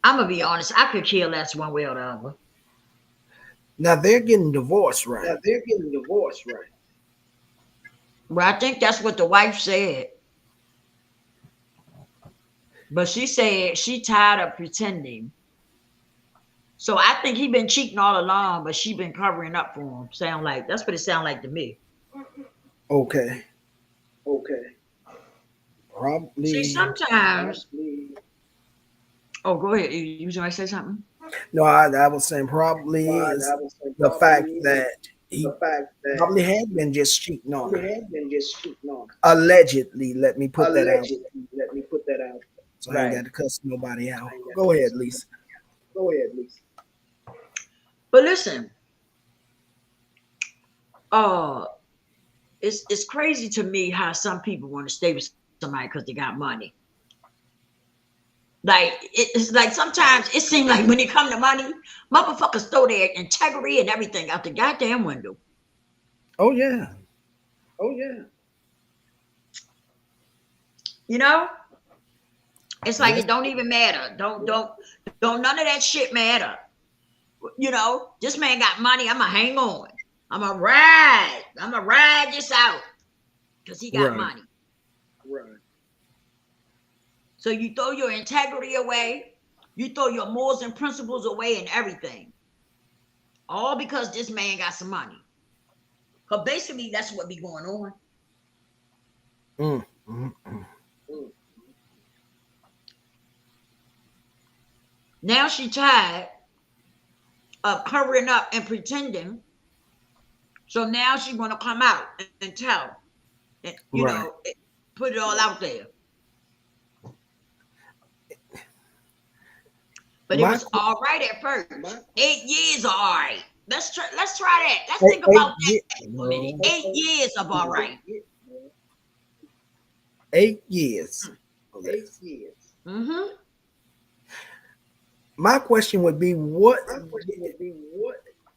I'm gonna be honest, I could care less one way or the other. Now they're getting divorced, right? Well, I think that's what the wife said. But she said she tired of pretending. So I think he been cheating all along, but she been covering up for him. Sound like that's what it sound like to me. Okay. See, Probably. sometimes. Oh, go ahead. You might say something. No, I was saying probably is the fact that he probably had been just cheating on her. Allegedly, let me put that out. So I ain't got Right. to cuss nobody out. Go ahead, Lisa. But listen, uh, it's crazy to me how some people want to stay with somebody because they got money. Like it's like sometimes it seems like when it come to money, motherfuckers throw their integrity and everything out the goddamn window. Oh yeah. You know, it's like Yes. it don't even matter. Don't none of that shit matter. You know, this man got money. I'ma hang on. I'ma ride. I'ma ride this out because he got Right. money. So you throw your integrity away, you throw your morals and principles away and everything, all because this man got some money. Because basically that's what be going on. Mm, mm, mm. Now she tired of covering up and pretending. So now she want to come out and tell, and Right. put it all out there. But it My was all right at first. 8 years are all right. Let's try that. Let's eight, think about eight, that ye- for a minute. no, 8 years of all right. 8 years. Okay. Mm-hmm. My question would be, what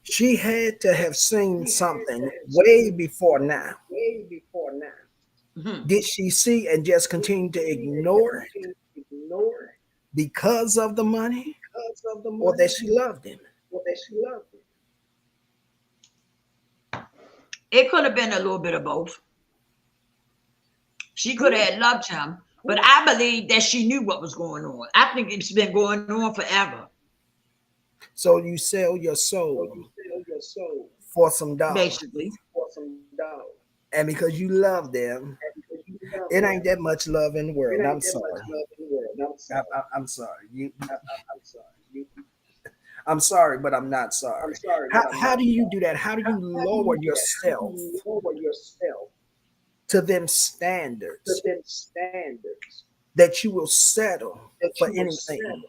she had to have seen something way before now. Mm-hmm. Did she see and just continue to ignore it because of the money, or that she loved him? It could have been a little bit of both. She could have loved him, but I believe that she knew what was going on. I think it's been going on forever, So you sell your soul for some dollars, basically. and because you love them, it ain't that much love in the world. I'm sorry. I'm sorry. I'm sorry, but I'm not sorry. How do you do that? How do you lower yourself to them standards that you will settle for anything?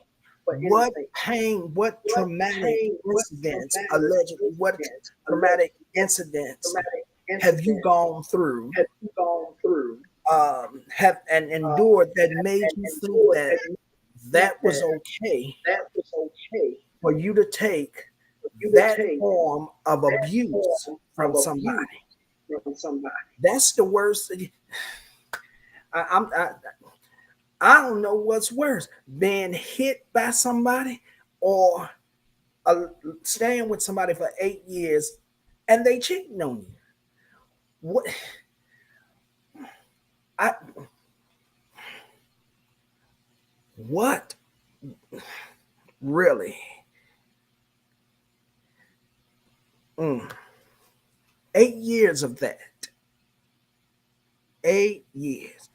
What pain, what traumatic incidents, allegedly, what traumatic incidents have you gone through, have and endured that made you think that that was okay for you to take that form of abuse from somebody? That's the worst. I, I'm, I, I don't know what's worse, being hit by somebody or staying with somebody for 8 years and they cheating on you. What? I what really? Mm. 8 years of that. 8 years.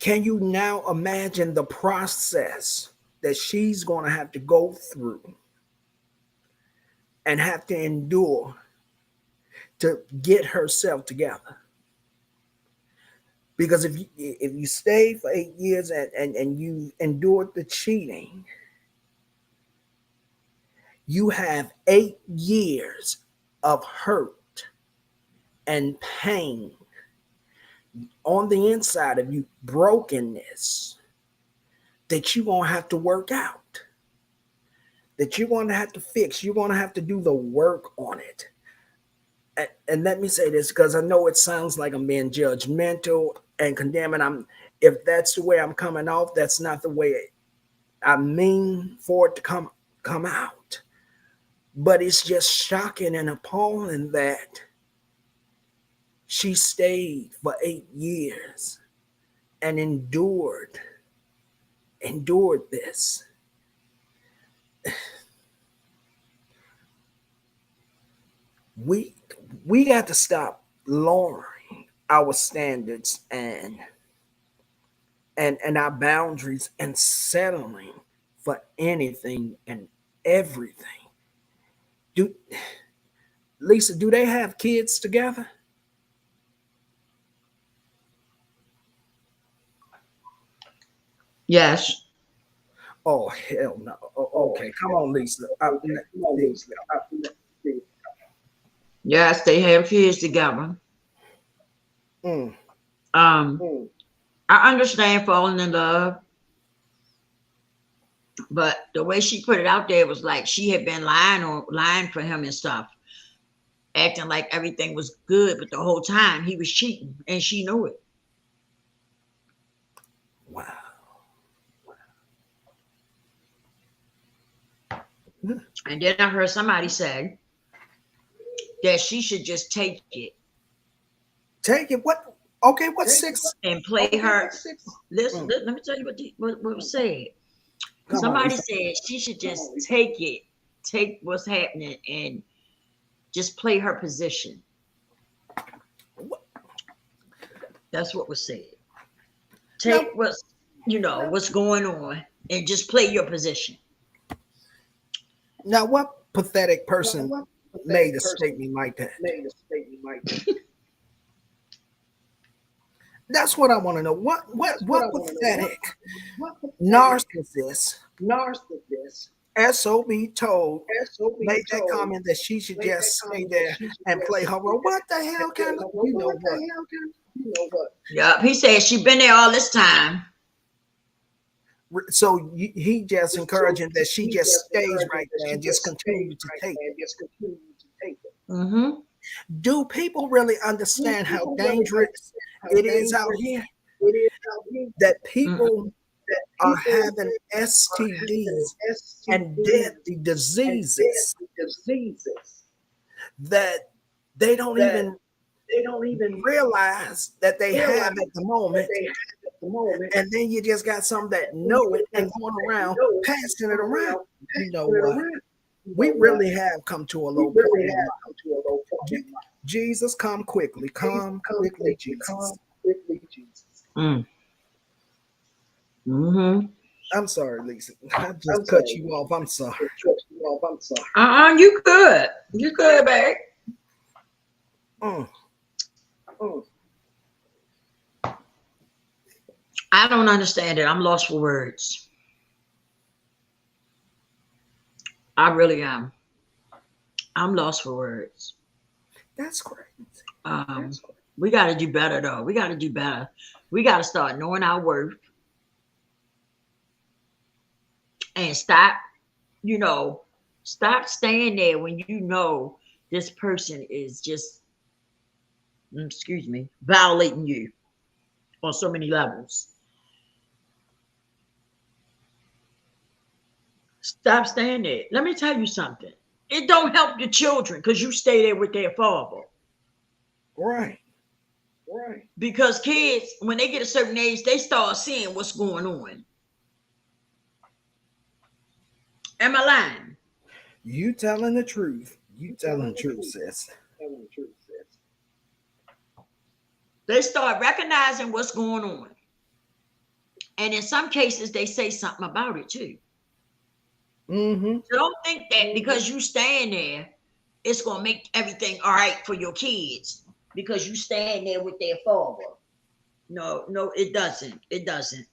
Can you now imagine the process that she's going to have to go through and have to endure to get herself together? Because if you stayed for 8 years and you endured the cheating, you have 8 years of hurt and pain on the inside of you, brokenness that you're going to have to work out, that you're going to have to fix. You're going to have to do the work on it. And let me say this, because I know it sounds like I'm being judgmental and condemning. If that's the way I'm coming off, that's not the way I mean for it to come out. But it's just shocking and appalling that she stayed for 8 years and endured this. We got to stop lowering our standards and our boundaries and settling for anything and everything. Lisa, do they have kids together? Yes. Oh, hell no. Okay, come on, Lisa. Yes, they have kids together. Mm. I understand falling in love, but the way she put it out there was like she had been lying for him and stuff, acting like everything was good, but the whole time he was cheating, and she knew it. Wow. And then I heard somebody say that she should just take it. Take it? What? Okay, what's 6? And play her. Listen, let me tell you what was said. Somebody said she should just take it, take what's happening, and just play her position. That's what was said. Take what's going on and just play your position. Now, what pathetic person made a statement like that? That's what I want to know. What pathetic narcissist SOB told made that comment that she should just stay there and play her role? What the hell kind of, you know what? Yep, he said she been there all this time. So he just encouraging that she just stays right there and just continue to take it. Mm-hmm. Do people really understand how dangerous it is out here? That people are having STDs and deadly diseases that they don't even realize that they have at the moment. And then you just got some that know it and going around passing it around. You know what? We really have come to a low point. Jesus, come quickly. Come quickly, Jesus. Mm. Mm-hmm. I'm sorry, Lisa. I just cut you off. I'm sorry. You good. You good, babe. I don't understand it. I'm lost for words. I really am. I'm lost for words. That's crazy. We got to do better, though. We got to do better. We got to start knowing our worth and stop staying there when you know this person is just, violating you on so many levels. Stop staying there. Let me tell you something. It don't help your children because you stay there with their father. Right. Because kids, when they get a certain age, they start seeing what's going on. Am I lying? You telling the truth. You telling the truth, sis. They start recognizing what's going on. And in some cases, they say something about it too. Mm-hmm. So don't think that because you stand there, it's gonna make everything all right for your kids because you stand there with their father. No, no, it doesn't. It doesn't.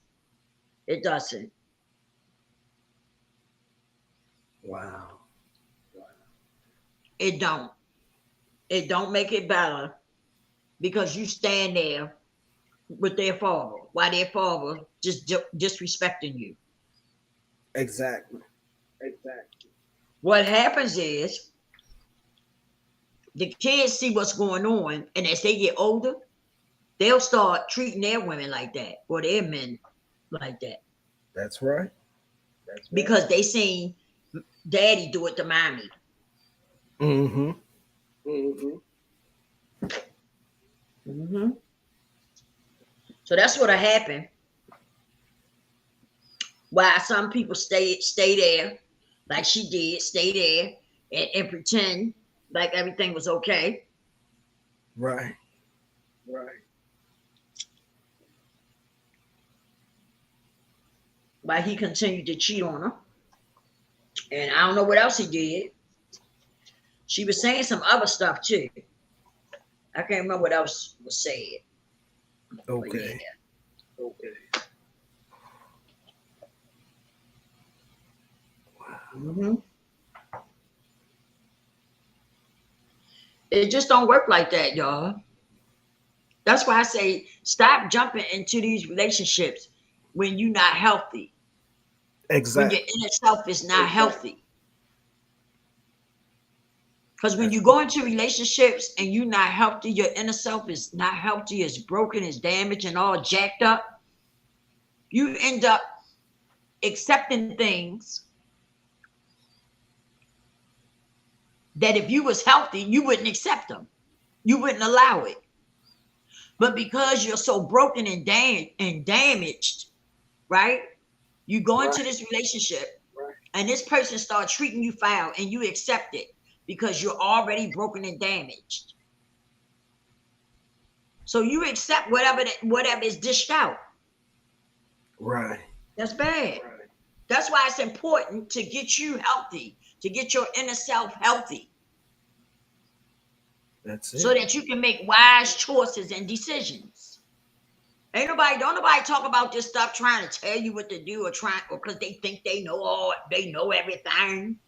It doesn't. Wow. It don't. It don't make it better because you stand there with their father while their father just disrespecting you. Exactly. What happens is the kids see what's going on, and as they get older, they'll start treating their women like that or their men like that That's right. because they seen daddy do it to mommy. Mm-hmm. Mm-hmm. So that's what'll happen. Why some people stay there, like she did, stay there and pretend like everything was okay. Right. While he continued to cheat on her. And I don't know what else he did. She was saying some other stuff too. I can't remember what else was said. But yeah. Okay. Mm-hmm. It just don't work like that, y'all. That's why I say stop jumping into these relationships when you're not healthy, when your Exactly. inner self is not healthy. Because when That's you go into relationships and you're not healthy, your inner self is not healthy, it's broken, it's damaged, and all jacked up, you end up accepting things that if you was healthy, you wouldn't accept them. You wouldn't allow it. But because you're so broken and damaged, right? You go into this relationship and this person starts treating you foul and you accept it because you're already broken and damaged. So you accept whatever is dished out. right. That's bad. That's why it's important to get you healthy, to get your inner self healthy, That's so it. that you can make wise choices and decisions. Don't nobody talk about this stuff trying to tell you what to do or because they think they know everything.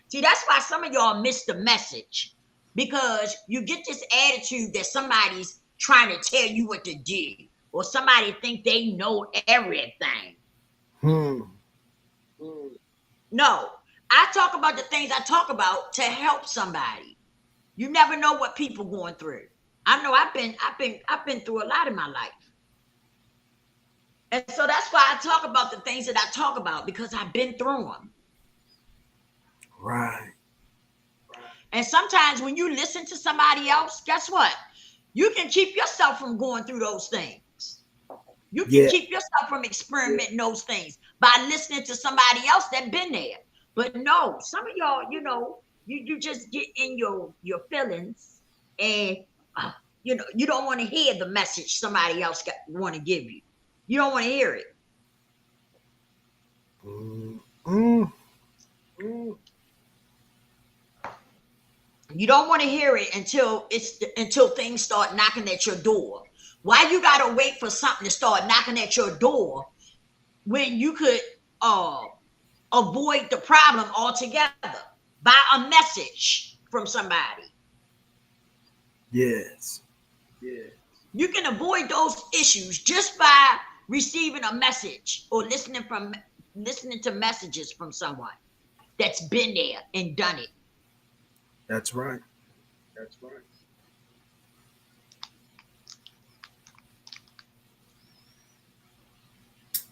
See, that's why some of y'all miss the message because you get this attitude that somebody's trying to tell you what to do or somebody think they know everything. Hmm. No, I talk about the things I talk about to help somebody. You never know what people going through. I know I've been through a lot in my life. And so that's why I talk about the things that I talk about because I've been through them. Right. And sometimes when you listen to somebody else, guess what? You can keep yourself from going through those things. You can Yeah. keep yourself from experimenting those things by listening to somebody else that been there. But no, some of y'all, you just get in your feelings and you don't want to hear the message somebody else want to give you. You don't want to hear it. Mm. You don't want to hear it until things start knocking at your door. Why you gotta wait for something to start knocking at your door when you could avoid the problem altogether by a message from somebody? Yes. You can avoid those issues just by receiving a message or listening to messages from someone that's been there and done it. That's right.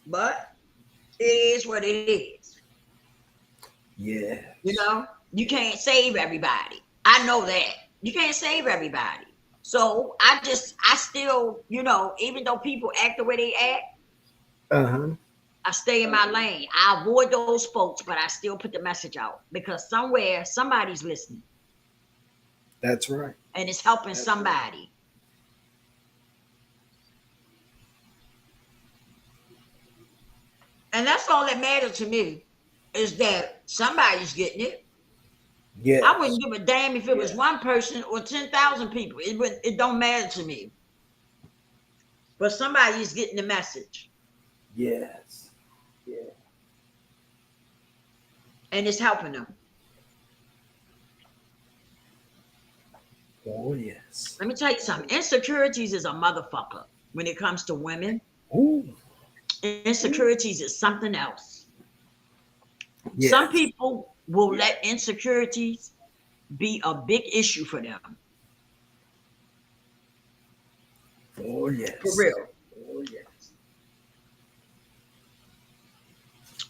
But it is what it is. Yeah. You can't save everybody. I know that. You can't save everybody. So I still, even though people act the way they act, Uh-huh. I stay in my lane. I avoid those folks, but I still put the message out because somewhere somebody's listening That's right. and it's helping somebody. And that's all that matters to me, is that somebody's getting it. Yes. I wouldn't give a damn if it was one person or 10,000 people. It don't matter to me. But somebody's getting the message. Yes. Yeah. And it's helping them. Oh, yes. Let me tell you something. Insecurities is a motherfucker when it comes to women. Ooh. Insecurities is something else. Yes. Some people will let insecurities be a big issue for them. Oh, yes. For real. Oh, yes.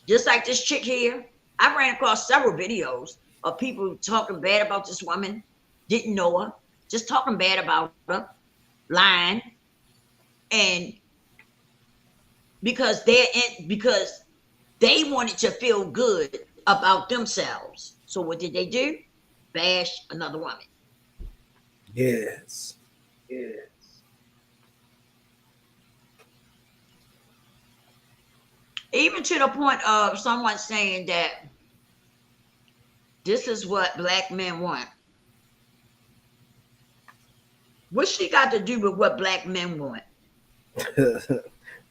Just like this chick here, I ran across several videos of people talking bad about this woman, didn't know her, just talking bad about her, lying, and because they wanted to feel good about themselves. So what did they do? Bash another woman. Yes. Yes. Even to the point of someone saying that this is what black men want. What's she got to do with what black men want?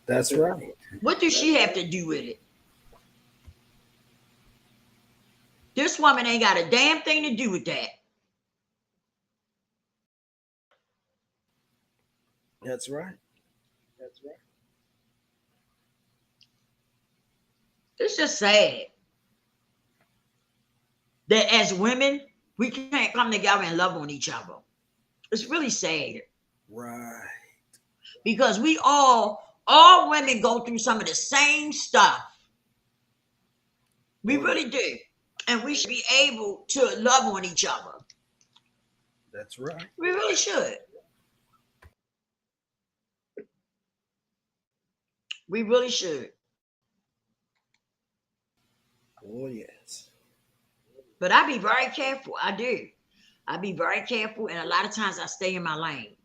That's right. What does she have to do with it? This woman ain't got a damn thing to do with that. That's right. That's right. It's just sad that as women, we can't come together and love on each other. It's really sad. Right. Because we all women go through some of the same stuff. We really do. And we should be able to love on each other. That's right. We really should. We really should. Oh, yes. But I be very careful. I do. I be very careful. And a lot of times I stay in my lane.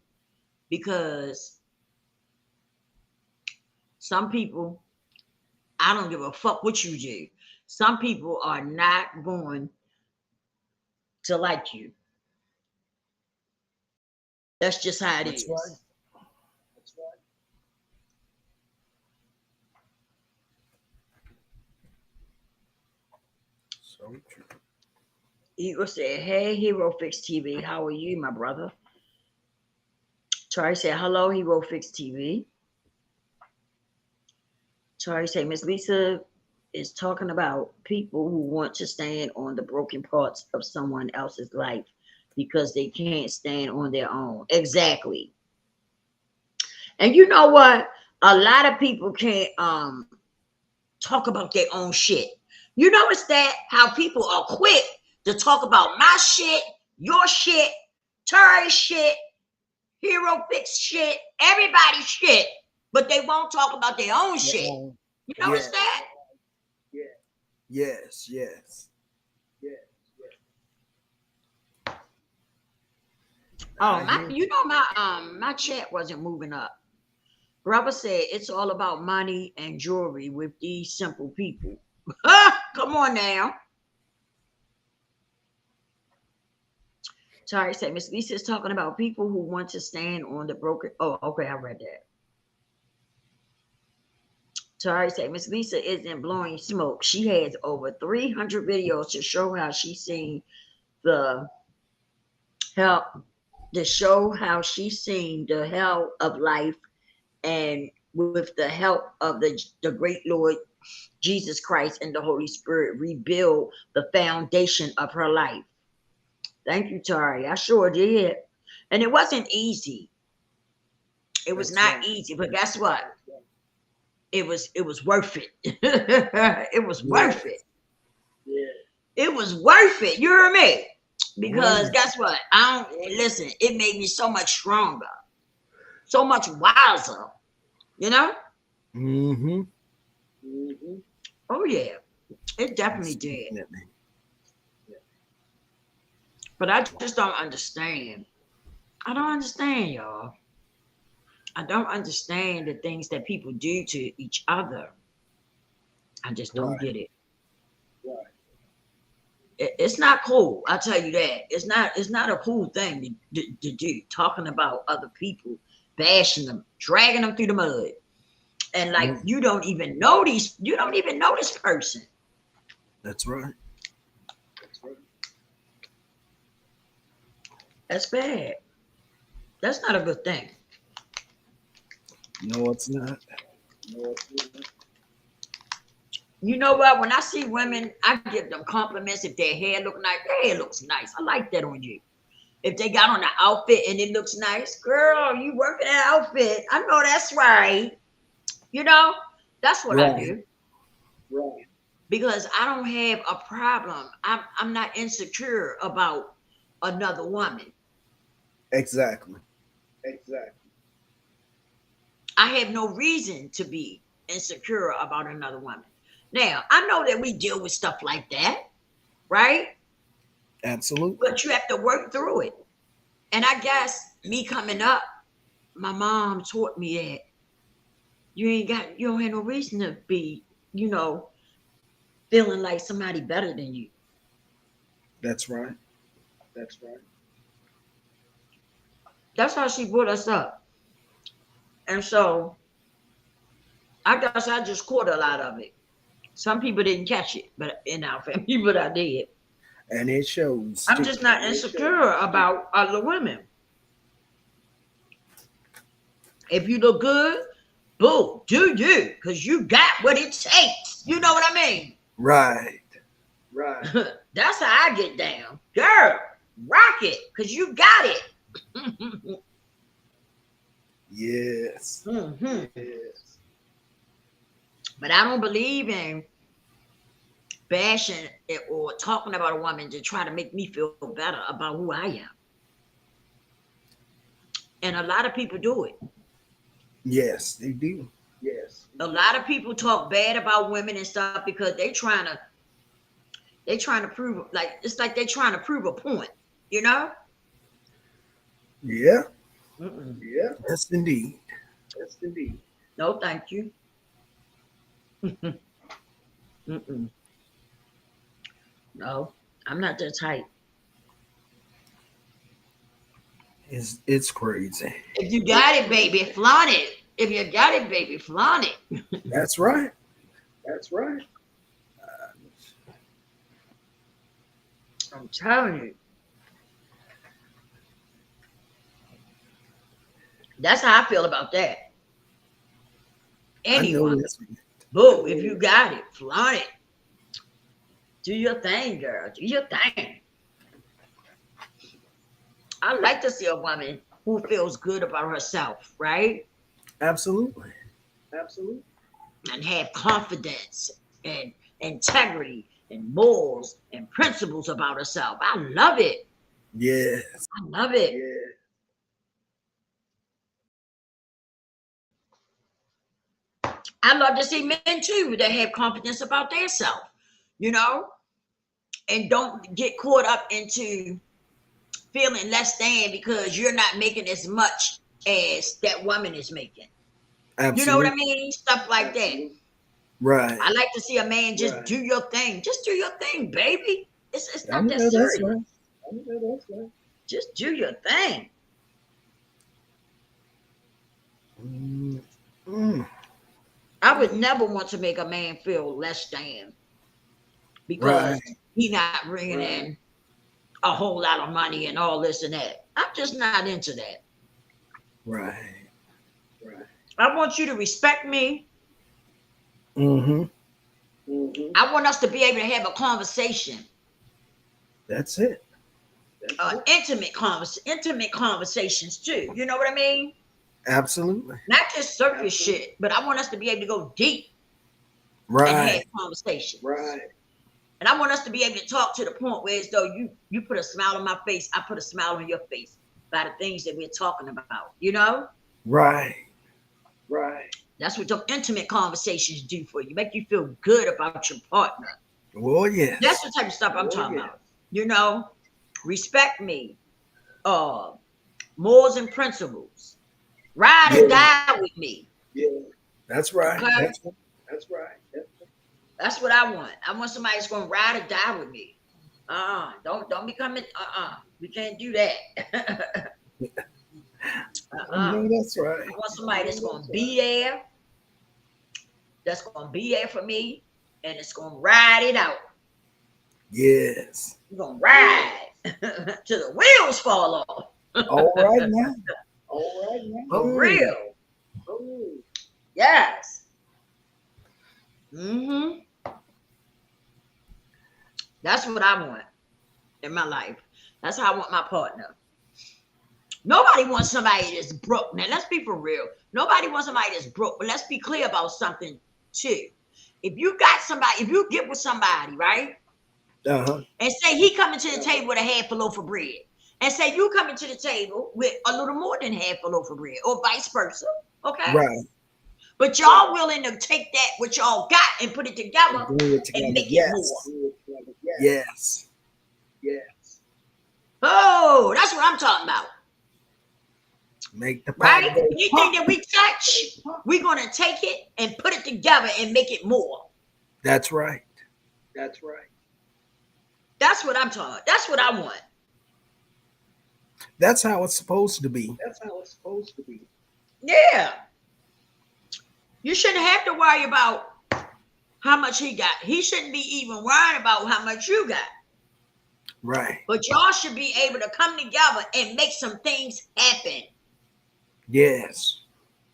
Because some people, I don't give a fuck what you do. Some people are not going to like you. That's just how it is. Right. That's right. So true. Eagle said, "Hey, Hero Fix TV, how are you, my brother?" Charlie said, "Hello, Hero Fix TV." Charlie said, "Miss Lisa is talking about people who want to stand on the broken parts of someone else's life because they can't stand on their own." Exactly. And you know what? A lot of people can't talk about their own shit. You notice that how people are quick to talk about my shit, your shit, Terry's shit, Hero Fix shit, everybody's shit, but they won't talk about their own shit. You notice that? Yeah. Yes, yes. Oh, my chat wasn't moving up. Brother said it's all about money and jewelry with these simple people. Come on now. Sorry, said Miss Lisa is talking about people who want to stand on the broken. Oh, okay, I read that. Sorry, said Miss Lisa isn't blowing smoke. She has over 300 videos to show how she's seen the help, to show how she's seen the hell of life, and with the help of the great Lord Jesus Christ and the Holy Spirit, rebuild the foundation of her life. Thank you, Tari. I sure did. And it wasn't easy. It was not easy, but guess what? It was worth it. It was worth it. Yeah. It was worth it. You hear me? Because guess what? Listen, it made me so much stronger, so much wiser. You know? Mm-hmm. Oh yeah. It definitely did. But I just don't understand. I don't understand, y'all. I don't understand the things that people do to each other. I just don't get it. It's not cool. I'll tell you that. It's not a cool thing to do. Talking about other people, bashing them, dragging them through the mud. And like you don't even know this person. That's right. That's bad. That's not a good thing. No, it's not. You know what? When I see women, I give them compliments if their hair look nice. Their hair looks nice. I like that on you. If they got on an outfit and it looks nice, girl, you working that outfit. I know that's right. You know, that's what I do. Right. Because I don't have a problem. I'm not insecure about another woman. Exactly. I have no reason to be insecure about another woman. Now, I know that we deal with stuff like that, right? Absolutely. But you have to work through it. And I guess me coming up, my mom taught me that you don't have no reason to be, feeling like somebody better than you. That's right. That's how she brought us up. And so I guess I just caught a lot of it. Some people didn't catch it, but in our family, but I did. And it shows. I'm just not insecure about other women. If you look good, boo, do you, because you got what it takes. You know what I mean? Right. That's how I get down. Girl, rock it, because you got it. Yes. Mm-hmm. Yes. But I don't believe in bashing it or talking about a woman to try to make me feel better about who I am. And a lot of people do it. Yes, they do. A lot of people talk bad about women and stuff because they trying to prove, like, it's like they're trying to prove a point, you know? Yeah. Yeah. Yes, indeed. No, thank you. No, I'm not that type. It's crazy. If you got it, baby, flaunt it. If you got it, baby, flaunt it. That's right. I'm telling you. That's how I feel about that. Anyone. Boo, if you got it, flaunt it. Do your thing, girl. Do your thing. I like to see a woman who feels good about herself, right? Absolutely. And have confidence and integrity and morals and principles about herself. I love it. Yes. I love it. I love to see men too that have confidence about their self, and don't get caught up into feeling less than because you're not making as much as that woman is making. Absolutely. You know what I mean? Stuff like that. Right. I like to see a man just do your thing. Just do your thing, baby. It's not that serious. Right. Just do your thing. I would never want to make a man feel less than because he's not bringing in a whole lot of money and all this and that. I'm just not into that. Right. I want you to respect me. I want us to be able to have a conversation. That's it. Intimate conversations too. You know what I mean? Absolutely. Not just surface shit, but I want us to be able to go deep. Right. And have conversations. Right. And I want us to be able to talk to the point where as though you put a smile on my face, I put a smile on your face by the things that we're talking about, Right. That's what those intimate conversations do for you. Make you feel good about your partner. Well, yes. That's the type of stuff I'm talking about. Respect me. Morals and principles. Ride or die with me. Yeah. That's right. Okay? That's right. That's what I want. I want somebody that's gonna ride or die with me. Don't be coming. We can't do that. I know that's right. I want somebody that's gonna be there. That's gonna be there for me, and it's gonna ride it out. Yes. You're gonna ride till the wheels fall off. All right now. For real. Yes. Mm-hmm. That's what I want in my life. That's how I want my partner. Nobody wants somebody that's broke. Now, let's be for real. Nobody wants somebody that's broke, but let's be clear about something too. If you got somebody, if you get with somebody, right? And say he coming to the table with a half a loaf of bread, and say you coming to the table with a little more than half a loaf of bread, or vice versa. Okay. Right. But y'all willing to take that what y'all got and put it together and make it more. Yes. Oh, that's what I'm talking about. Make the right. Anything that we touch, we're gonna take it and put it together and make it more. That's right. That's what I'm talking about. That's what I want. That's how it's supposed to be. Yeah. You shouldn't have to worry about how much he got. He shouldn't be even worried about how much you got. Right. But y'all should be able to come together and make some things happen. Yes.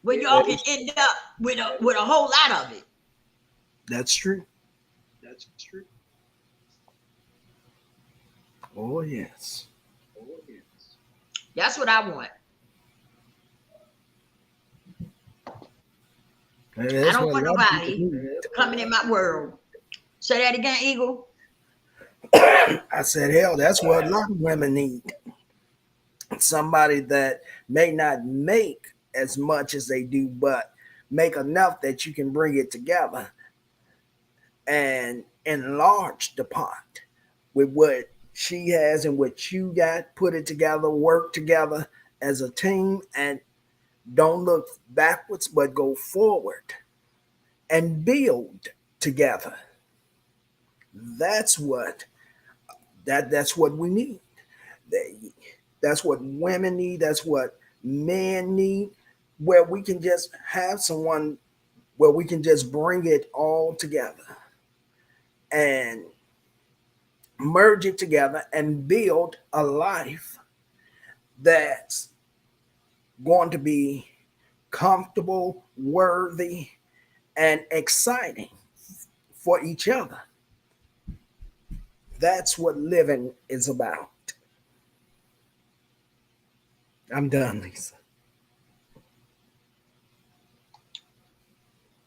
Where y'all can end up with a whole lot of it. That's true. Oh, yes. That's what I want. I don't want nobody coming in my world. Say that again, Eagle. I said, hell, that's what a lot of women need. Somebody that may not make as much as they do, but make enough that you can bring it together and enlarge the pot with what she has and what you got, put it together, work together as a team, and don't look backwards, but go forward and build together. That's what we need. That's what women need. That's what men need. Where we can just have someone where we can just bring it all together and merge it together and build a life that's going to be comfortable, worthy, and exciting for each other. That's what living is about. I'm done, Lisa.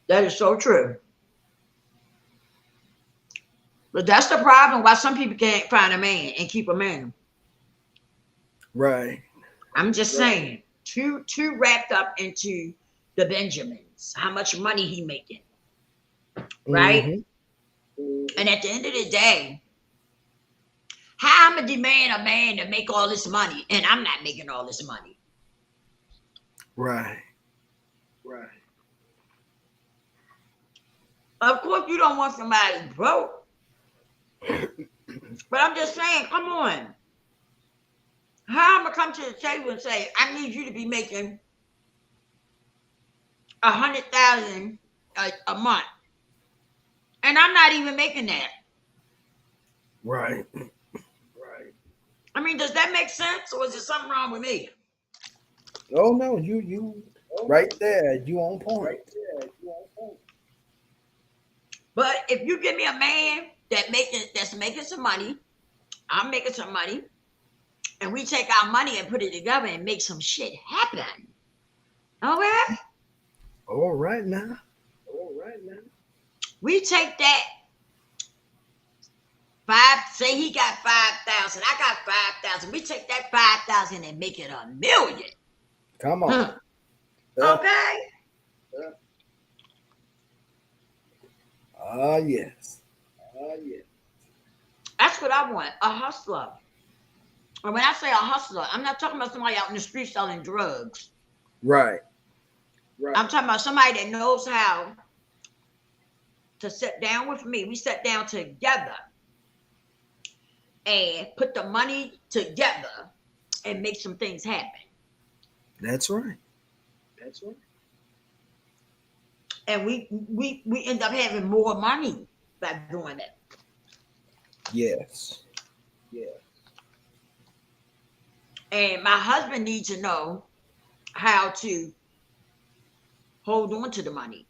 That is so true. But that's the problem why some people can't find a man and keep a man. Right. I'm just saying, too wrapped up into the Benjamins, how much money he making. Right? Mm-hmm. And at the end of the day, how I'm gonna demand a man to make all this money and I'm not making all this money. Right. Of course, you don't want somebody broke. But I'm just saying, come on. How am I come to the table and say, I need you to be making $100,000 a month, and I'm not even making that. Right. I mean, does that make sense, or is there something wrong with me? Oh no, you right there. You on point. But if you give me a man that's making some money, I'm making some money, and we take our money and put it together and make some shit happen. Okay? All right now. We take that say he got 5,000, I got 5,000. We take that 5,000 and make it $1 million. Come on. Okay? Yes. That's what I want, a hustler. And when I say a hustler, I'm not talking about somebody out in the street selling drugs. Right. I'm talking about somebody that knows how to sit down with me. We sat down together and put the money together and make some things happen. That's right. That's right. And we end up having more money by doing it. Yes. Yeah. And my husband needs to know how to hold on to the money,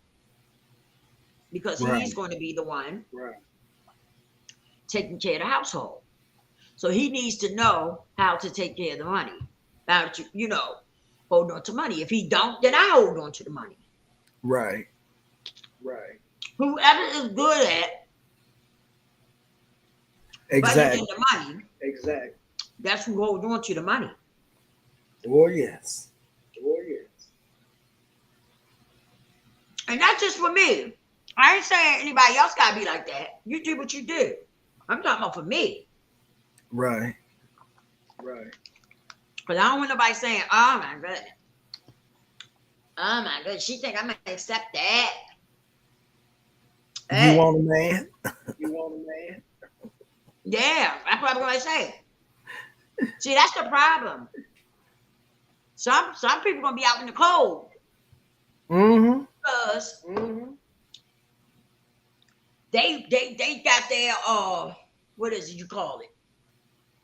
because he's going to be the one taking care of the household. So he needs to know how to take care of the money, how to, hold on to money. If he don't, then I hold on to the money. Right. Whoever is good at budgeting the money, that's who holds on to the money. Oh yes. And not just for me. I ain't saying anybody else gotta be like that. You do what you do. I'm talking about for me. Right. Because I don't want nobody saying, oh my goodness, she think I'm gonna accept that. Hey. You want a man? Yeah, that's what I'm gonna say. See, that's the problem. Some people gonna be out in the cold. Because they got their what is it you call it?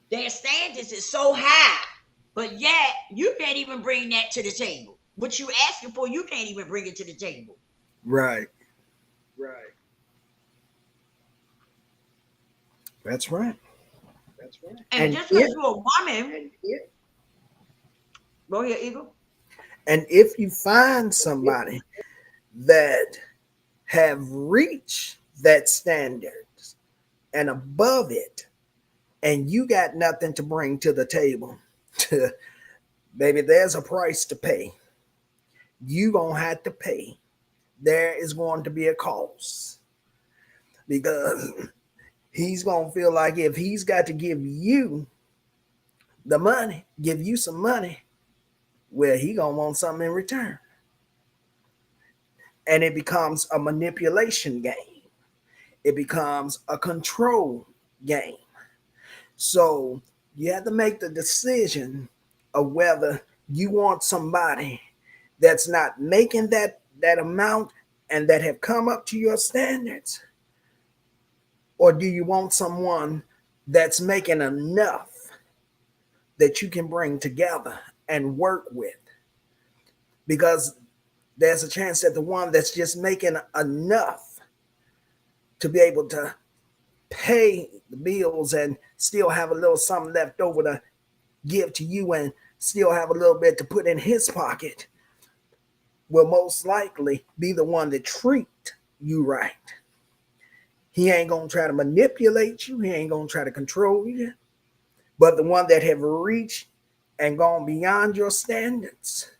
Their standards is so high, but yet you can't even bring that to the table. What you asking for, you can't even bring it to the table. Right. That's right. And just because you're a woman, go ahead, Eagle. And if you find somebody that have reached that standards and above it, and you got nothing to bring to the table, baby, there's a price to pay. You gonna have to pay. There is going to be a cost, because he's gonna feel like if he's got to give you the money, give you some money, well, he gonna want something in return. And it becomes a manipulation game. It becomes a control game. So you have to make the decision of whether you want somebody that's not making that amount and that have come up to your standards, or do you want someone that's making enough that you can bring together and work with? Because there's a chance that the one that's just making enough to be able to pay the bills and still have a little something left over to give to you and still have a little bit to put in his pocket will most likely be the one that treat you right. He ain't going to try to manipulate you. He ain't going to try to control you. But the one that have reached and gone beyond your standards,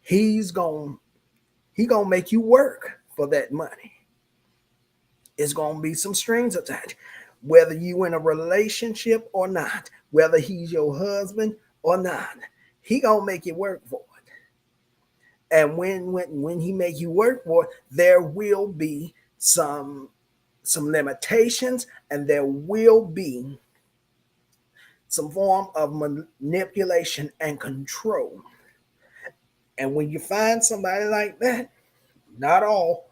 he's going to make you work for that money. It's going to be some strings attached, whether you in a relationship or not, whether he's your husband or not. He going to make you work for it. And when he make you work for it, there will be some limitations, and there will be some form of manipulation and control. And when you find somebody like that, not all,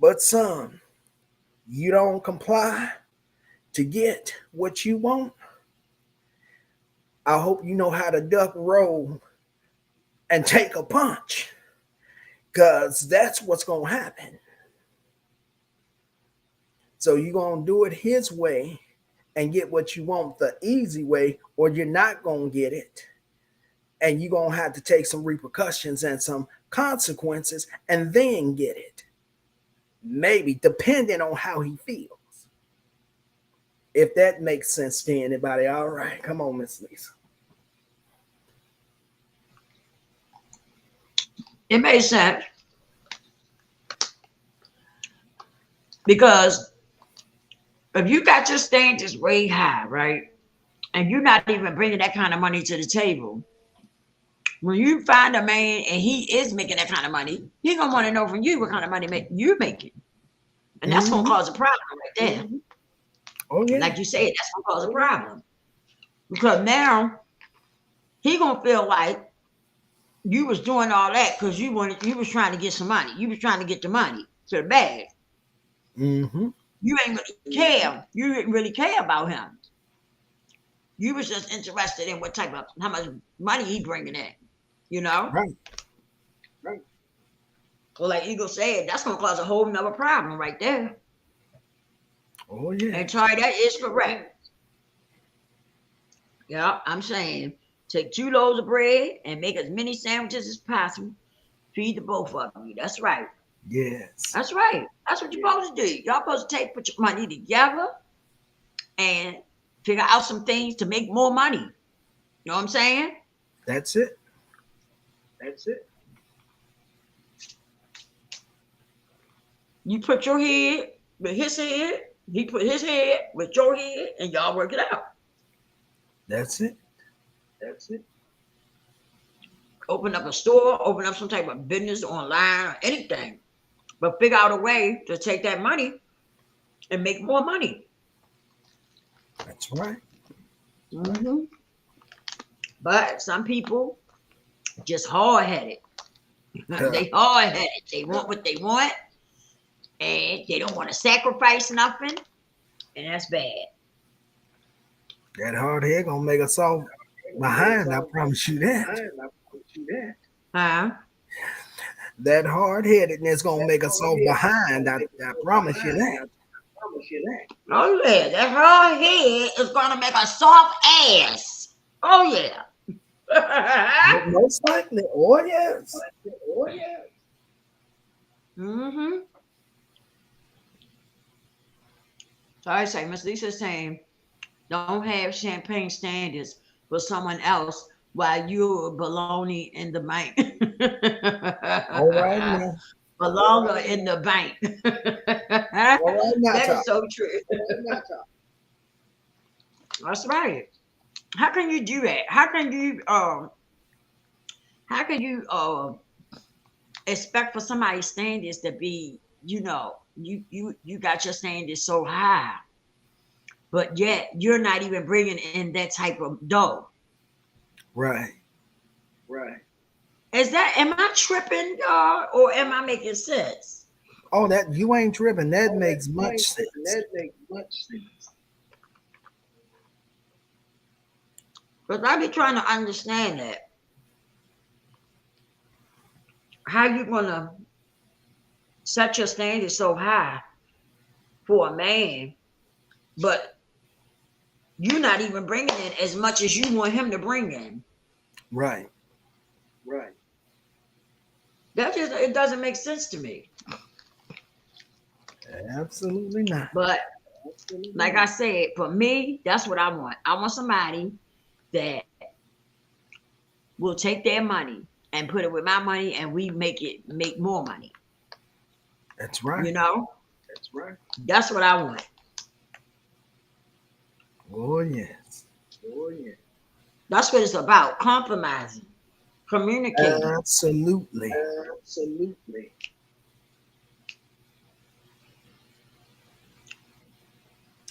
but some, you don't comply to get what you want, I hope you know how to duck, roll, and take a punch, because that's what's going to happen. So you're going to do it his way and get what you want the easy way, or you're not going to get it. And you're going to have to take some repercussions and some consequences and then get it. Maybe, depending on how he feels. If that makes sense to anybody. All right, come on, Miss Lisa. It makes sense. Because if you got your standards way high, right, and you're not even bringing that kind of money to the table, When you find a man and he is making that kind of money, he's gonna want to know from you what kind of money you're making, and that's gonna cause a problem right there. Oh yeah, like you said, that's gonna cause a problem because now he gonna feel like you was doing all that because you was trying to get some money. You was trying to get the money to the bag. Mm-hmm. You ain't really care. You didn't really care about him. You was just interested in how much money he bringing in. You know. Right. Well, like Eagle said, that's gonna cause a whole nother problem right there. Oh yeah. And Troy, that is correct. Yeah, I'm saying take 2 loaves of bread and make as many sandwiches as possible. Feed the both of you. That's right. Yes. That's right. That's what you're supposed to do. Y'all supposed to put your money together and figure out some things to make more money. You know what I'm saying? That's it. You put your head with his head, he put his head with your head, and y'all work it out. That's it. Open up a store, open up some type of business online or anything. But figure out a way to take that money and make more money. That's right. Mm-hmm. But some people just hard-headed. They hard-headed. They want what they want, and they don't want to sacrifice nothing, and that's bad. That hard head gonna make us all behind. I promise you that. Huh? That hard headedness gonna make us all behind. I promise you that. Oh yeah, that hard head is gonna make a soft ass. Oh yeah. Most likely. Oh yes. Mm-hmm. So I say, Miss Lisa's saying, don't have champagne standards for someone else while you're baloney in the bank. All right now. Belong in the bank. All right now. That is so true. That's right. How can you do that? How can you expect for somebody's standards to be, you got your standards so high, but yet you're not even bringing in that type of dough. Right. Am I tripping, or am I making sense? Oh, that you ain't tripping. That makes much sense. Because I be trying to understand that. How you gonna set your standards so high for a man, but you're not even bringing in as much as you want him to bring in? Right. It doesn't make sense to me. Absolutely not. But like I said, for me, that's what I want. I want somebody that will take their money and put it with my money, and we make more money. That's right. That's what I want. Oh yes. That's what it's about. Compromising, communicating. Absolutely.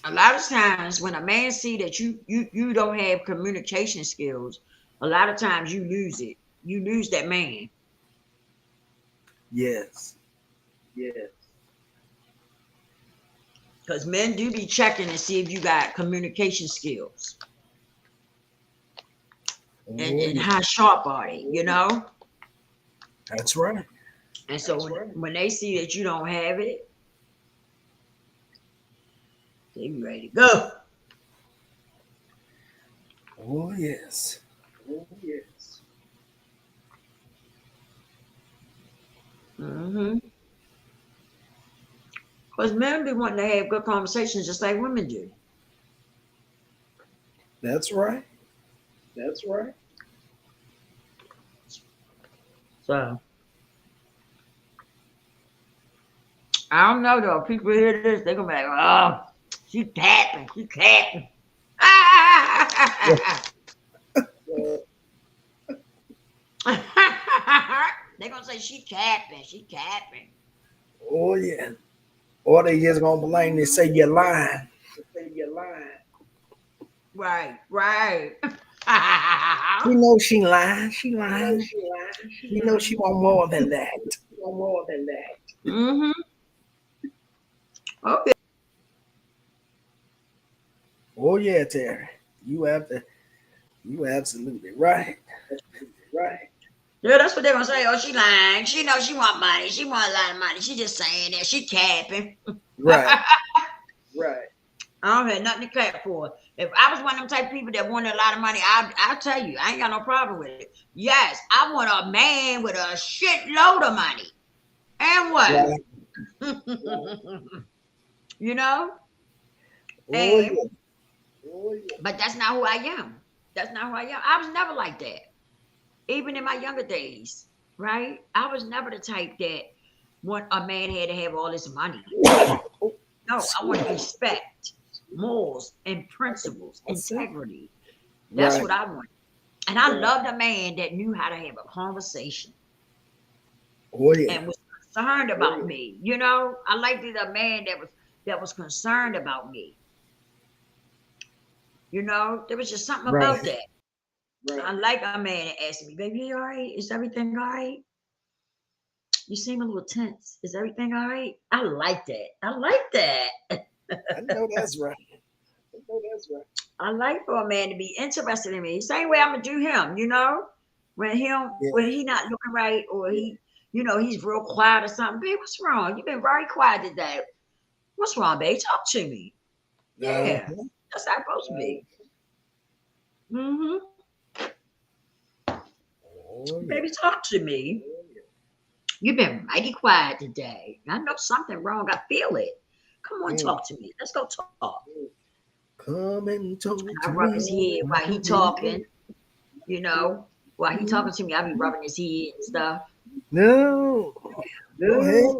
A lot of times when a man see that you don't have communication skills, a lot of times you lose it. You lose that man. Yes. Because men do be checking to see if you got communication skills. And how sharp are they, That's right. And so when they see that you don't have it, they be ready to go. Oh yes. Mm-hmm. Because men be wanting to have good conversations just like women do. That's right. So I don't know though. People hear this, they're gonna be like, "Oh, she capping." They're gonna say she capping. She capping. Oh yeah. Or they just gonna blame and say you're lying. Right, right. She knows she lying. She lying. She knows she want more than that. Mm-hmm. Okay. Oh yeah, Terry. You absolutely right. Yeah, that's what they're gonna say. Oh, she lying. She knows she want money. She want a lot of money. She just saying that. She capping. Right. I don't have nothing to clap for. If I was one of them type of people that wanted a lot of money, I'll tell you, I ain't got no problem with it. Yes, I want a man with a shitload of money. And what? Right. You know? Oh And yeah. but that's not who I am. That's not who I am. I was never like that. Even in my younger days, right? I was never the type that want a man had to have all this money. No, I want respect, morals, and principles, integrity. That's Right. what I want. And I loved a man that knew how to have a conversation Oh yeah. and was concerned about me. You know, I liked a man that was concerned about me. You know, there was just something about Right. that. I like a man that asked me, baby, you all right? Is everything all right? You seem a little tense. Is everything all right? I like that. I like that. I know that's right. I like for a man to be interested in me. Same way I'm gonna do him, you know? When Yeah. he not looking right or he, you know, he's real quiet or something. Babe, what's wrong? You've been very quiet today. What's wrong, babe? Talk to me. Yeah. Uh-huh. That's how it's supposed to be. Mm-hmm. Oh yeah. Baby, talk to me. You've been mighty quiet today. I know something wrong. I feel it. Come on, Mm. talk to me. Let's go talk. Come and talk I to rub his me. head while he talking, you know. While he talking to me, I be rubbing his head and stuff. No. Go ahead.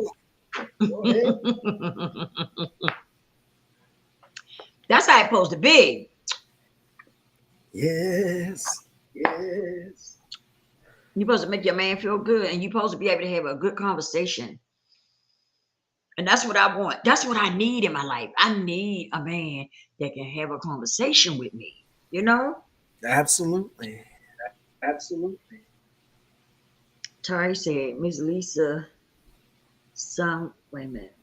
That's how it's supposed to be. Yes. You're supposed to make your man feel good and you're supposed to be able to have a good conversation. And that's what I want. That's what I need in my life. I need a man that can have a conversation with me, you know? Absolutely. Ty said, Miss Lisa, wait a minute.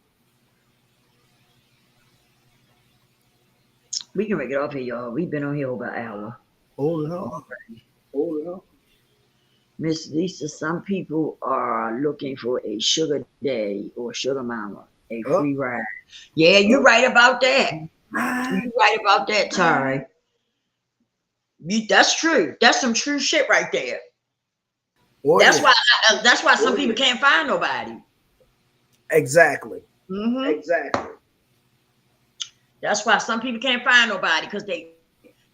We can make it off here, y'all. We've been on here over an hour. Hold it on. Miss Lisa, some people are looking for a sugar daddy or sugar mama, a free ride. Yeah, you're right about that. You're right about that, Tari. That's true. That's some true shit right there. That's why some people can't find nobody. Exactly. Mm-hmm. That's why some people can't find nobody because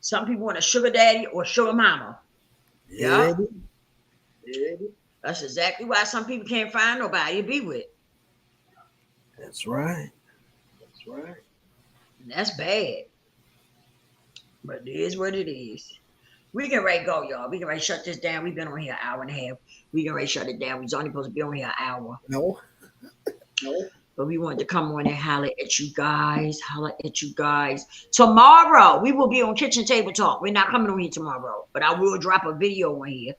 some people want a sugar daddy or sugar mama. Yeah. That's exactly why some people can't find nobody to be with. That's right. And that's bad. But it is what it is. We can ready go, y'all. We can ready shut this down. We've been on here an hour and a half. We can ready shut it down. We was only supposed to be on here an hour. No. But we wanted to come on and holler at you guys. Tomorrow, we will be on Kitchen Table Talk. We're not coming on here tomorrow, but I will drop a video on here.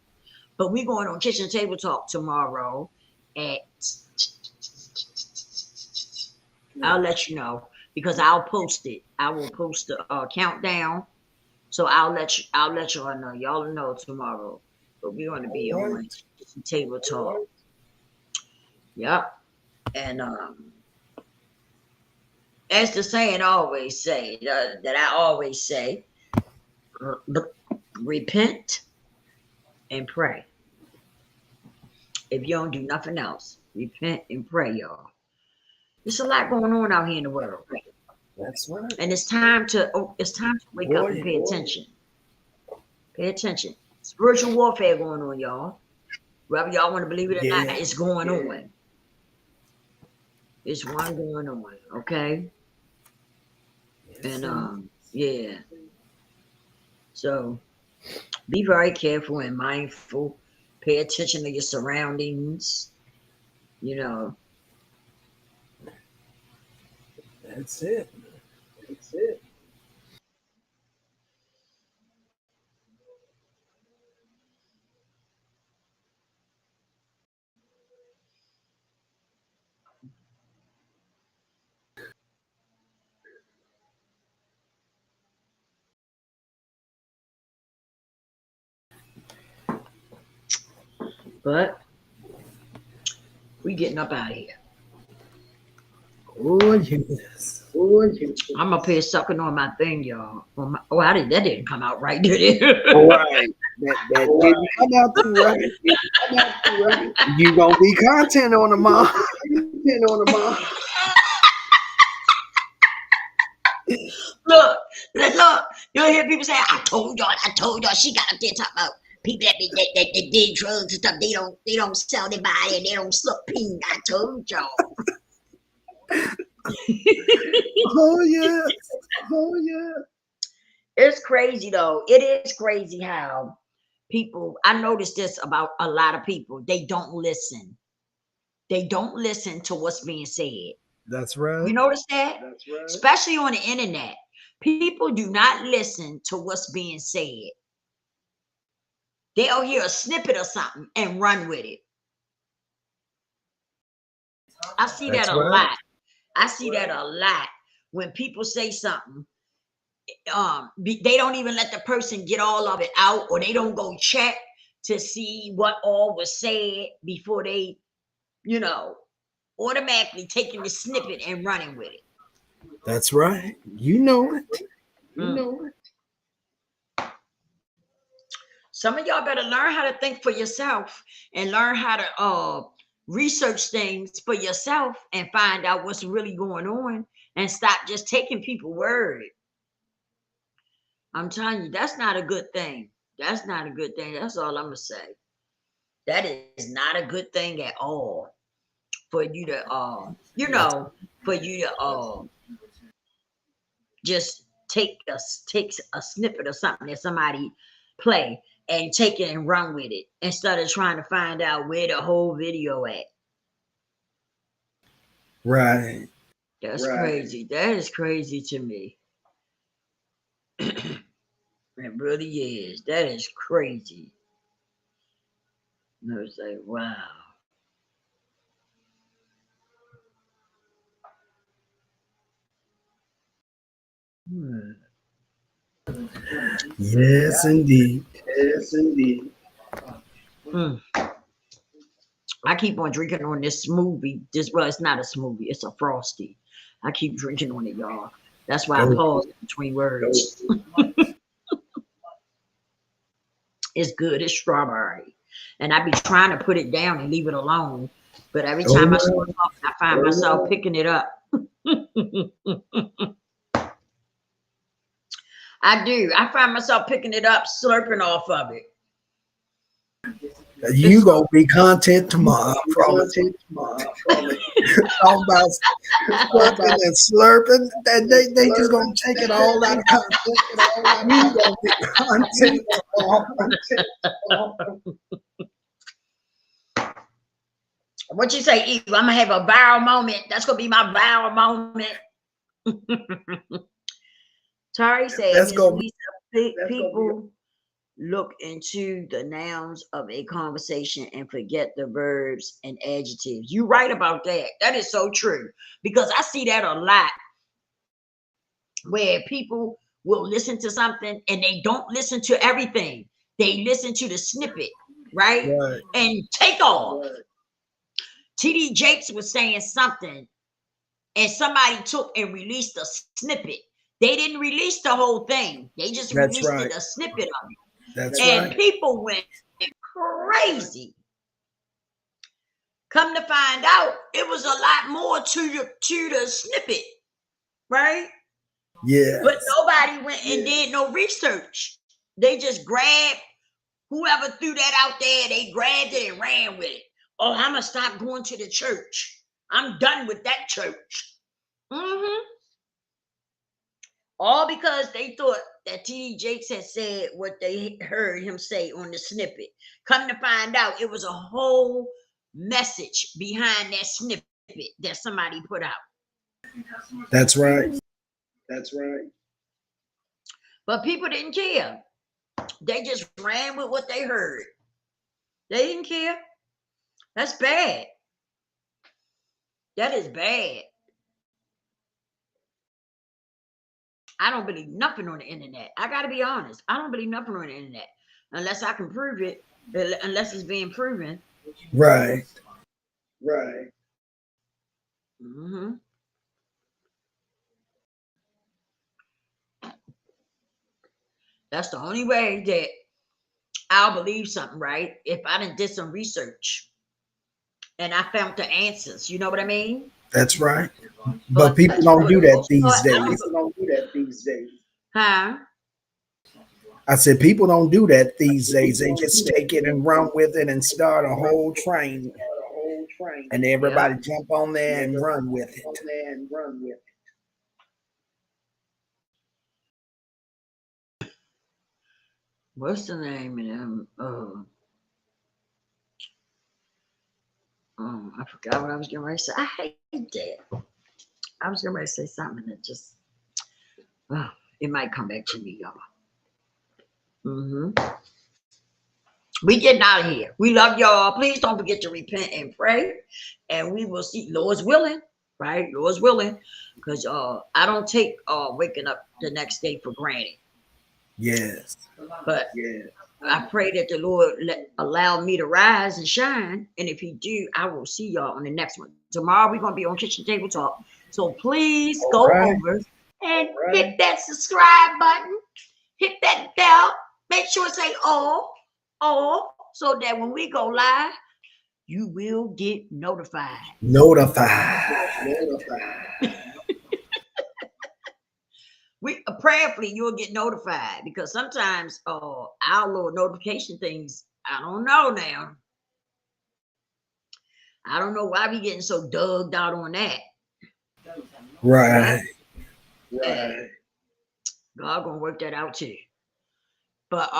But we're going on Kitchen Table Talk tomorrow at... I'll let you know because I'll post it. I will post the countdown. So I'll let y'all know. Y'all know tomorrow. But we're going to be on Kitchen Table Talk. Yep. And as the saying always say, that I always say, repent and pray. If you don't do nothing else, repent and pray, y'all. There's a lot going on out here in the world. That's right. And it's time to wake up and pay attention. Pay attention. Spiritual warfare going on, y'all. Whether y'all want to believe it or not, it's going on. It's one going on, okay? And so be very careful and mindful Pay attention to your surroundings. You know. That's it. That's it. But we getting up out of here. Oh yes. Oh, yes. I'm up here sucking on my thing, y'all. That didn't come out right, did it? Right. That didn't come out too right. You gonna be content on the mom. Look, you'll hear people say, I told y'all, she got up there talking about people that did drugs and stuff, they don't sell their body and they don't suck peen. I told y'all. Oh yeah. Oh yeah. It's crazy though. It is crazy how people, I noticed this about a lot of people, they don't listen. They don't listen to what's being said. That's right. You notice that? That's right. Especially on the internet. People do not listen to what's being said. They'll hear a snippet of something and run with it. I see that a lot. I see that a lot when people say something. They don't even let the person get all of it out, or they don't go check to see what all was said before they, automatically taking the snippet and running with it. That's right. You know it. You know it. Some of y'all better learn how to think for yourself and learn how to research things for yourself and find out what's really going on and stop just taking people's word. I'm telling you, that's not a good thing. That's not a good thing. That's all I'm going to say. That is not a good thing at all for you to, just take a snippet of something that somebody play and take it and run with it instead of trying to find out where the whole video at. Right. That's crazy. That is crazy to me. It really is. That is crazy. I was like, wow. Yes, indeed. Yes, indeed. I keep on drinking on this smoothie. It's not a smoothie. It's a Frosty. I keep drinking on it, y'all. That's why I pause between words. It's good. It's strawberry. And I be trying to put it down and leave it alone. But every time I start talking, I find myself picking it up. I do. I find myself picking it up, slurping off of it. You gonna be content tomorrow. I promise. Talking about slurping and slurping, and they just gonna take it all out of content. You gonna be content tomorrow. What you say, Eve? I'm gonna have a viral moment. That's gonna be my viral moment. Tari said, people look into the nouns of a conversation and forget the verbs and adjectives. You're right about that. That is so true. Because I see that a lot where people will listen to something and they don't listen to everything. They listen to the snippet, right? And take off. TD Jakes was saying something and somebody took and released a snippet. They didn't release the whole thing. They just released it, a snippet of it. And people went crazy. Come to find out, it was a lot more to the snippet, right? Yeah. But nobody went and did no research. They just grabbed whoever threw that out there. They grabbed it and ran with it. Oh, I'm gonna stop going to the church. I'm done with that church. All because they thought that TD Jakes had said what they heard him say on the snippet. Come to find out, it was a whole message behind that snippet that somebody put out. That's right. That's right. But people didn't care. They just ran with what they heard. They didn't care. That's bad. That is bad. I don't believe nothing on the internet. I got to be honest. I don't believe nothing on the internet unless I can prove it, unless it's being proven. Right. Right. Mm-hmm. That's the only way that I'll believe something, right? If I did some research and I found the answers. You know what I mean? That's right. But people don't do that these days. People don't do that these days. Huh? I said people don't do that these days. They just take it and run with it and start a whole train. And everybody jump on there and run with it. What's the name of them? I forgot what I was getting ready to say. I hate that. I was getting ready to say something that just, it might come back to me, y'all. We getting out of here. We love y'all. Please don't forget to repent and pray. And we will see, Lord's willing, right? Lord's willing. Because I don't take waking up the next day for granted. Yes. But I pray that the Lord allow me to rise and shine. And if he do, I will see y'all on the next one. Tomorrow we're going to be on Kitchen Table Talk. So please go over and hit that subscribe button. Hit that bell. Make sure it say all, so that when we go live, you will get notified. We prayerfully you'll get notified, because sometimes our little notification things, I don't know now. I don't know why we getting so dug out on that. Right. God gonna work that out too. But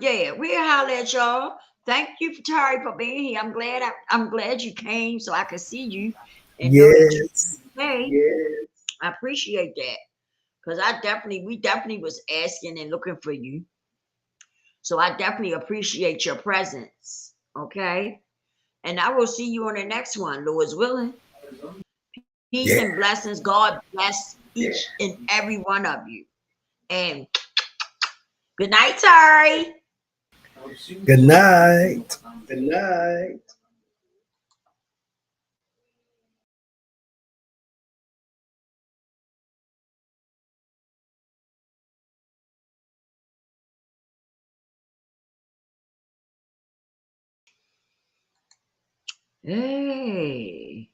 yeah, we'll holler at y'all. Thank you, Tari, for being here. I'm glad you came so I could see you and know that you hey. I appreciate that. Because we definitely was asking and looking for you. So I definitely appreciate your presence. Okay. And I will see you on the next one, Lord's willing. Peace and blessings. God bless each and every one of you. And good night, Tari. Good night. Good night. Hey.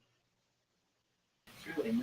Okay.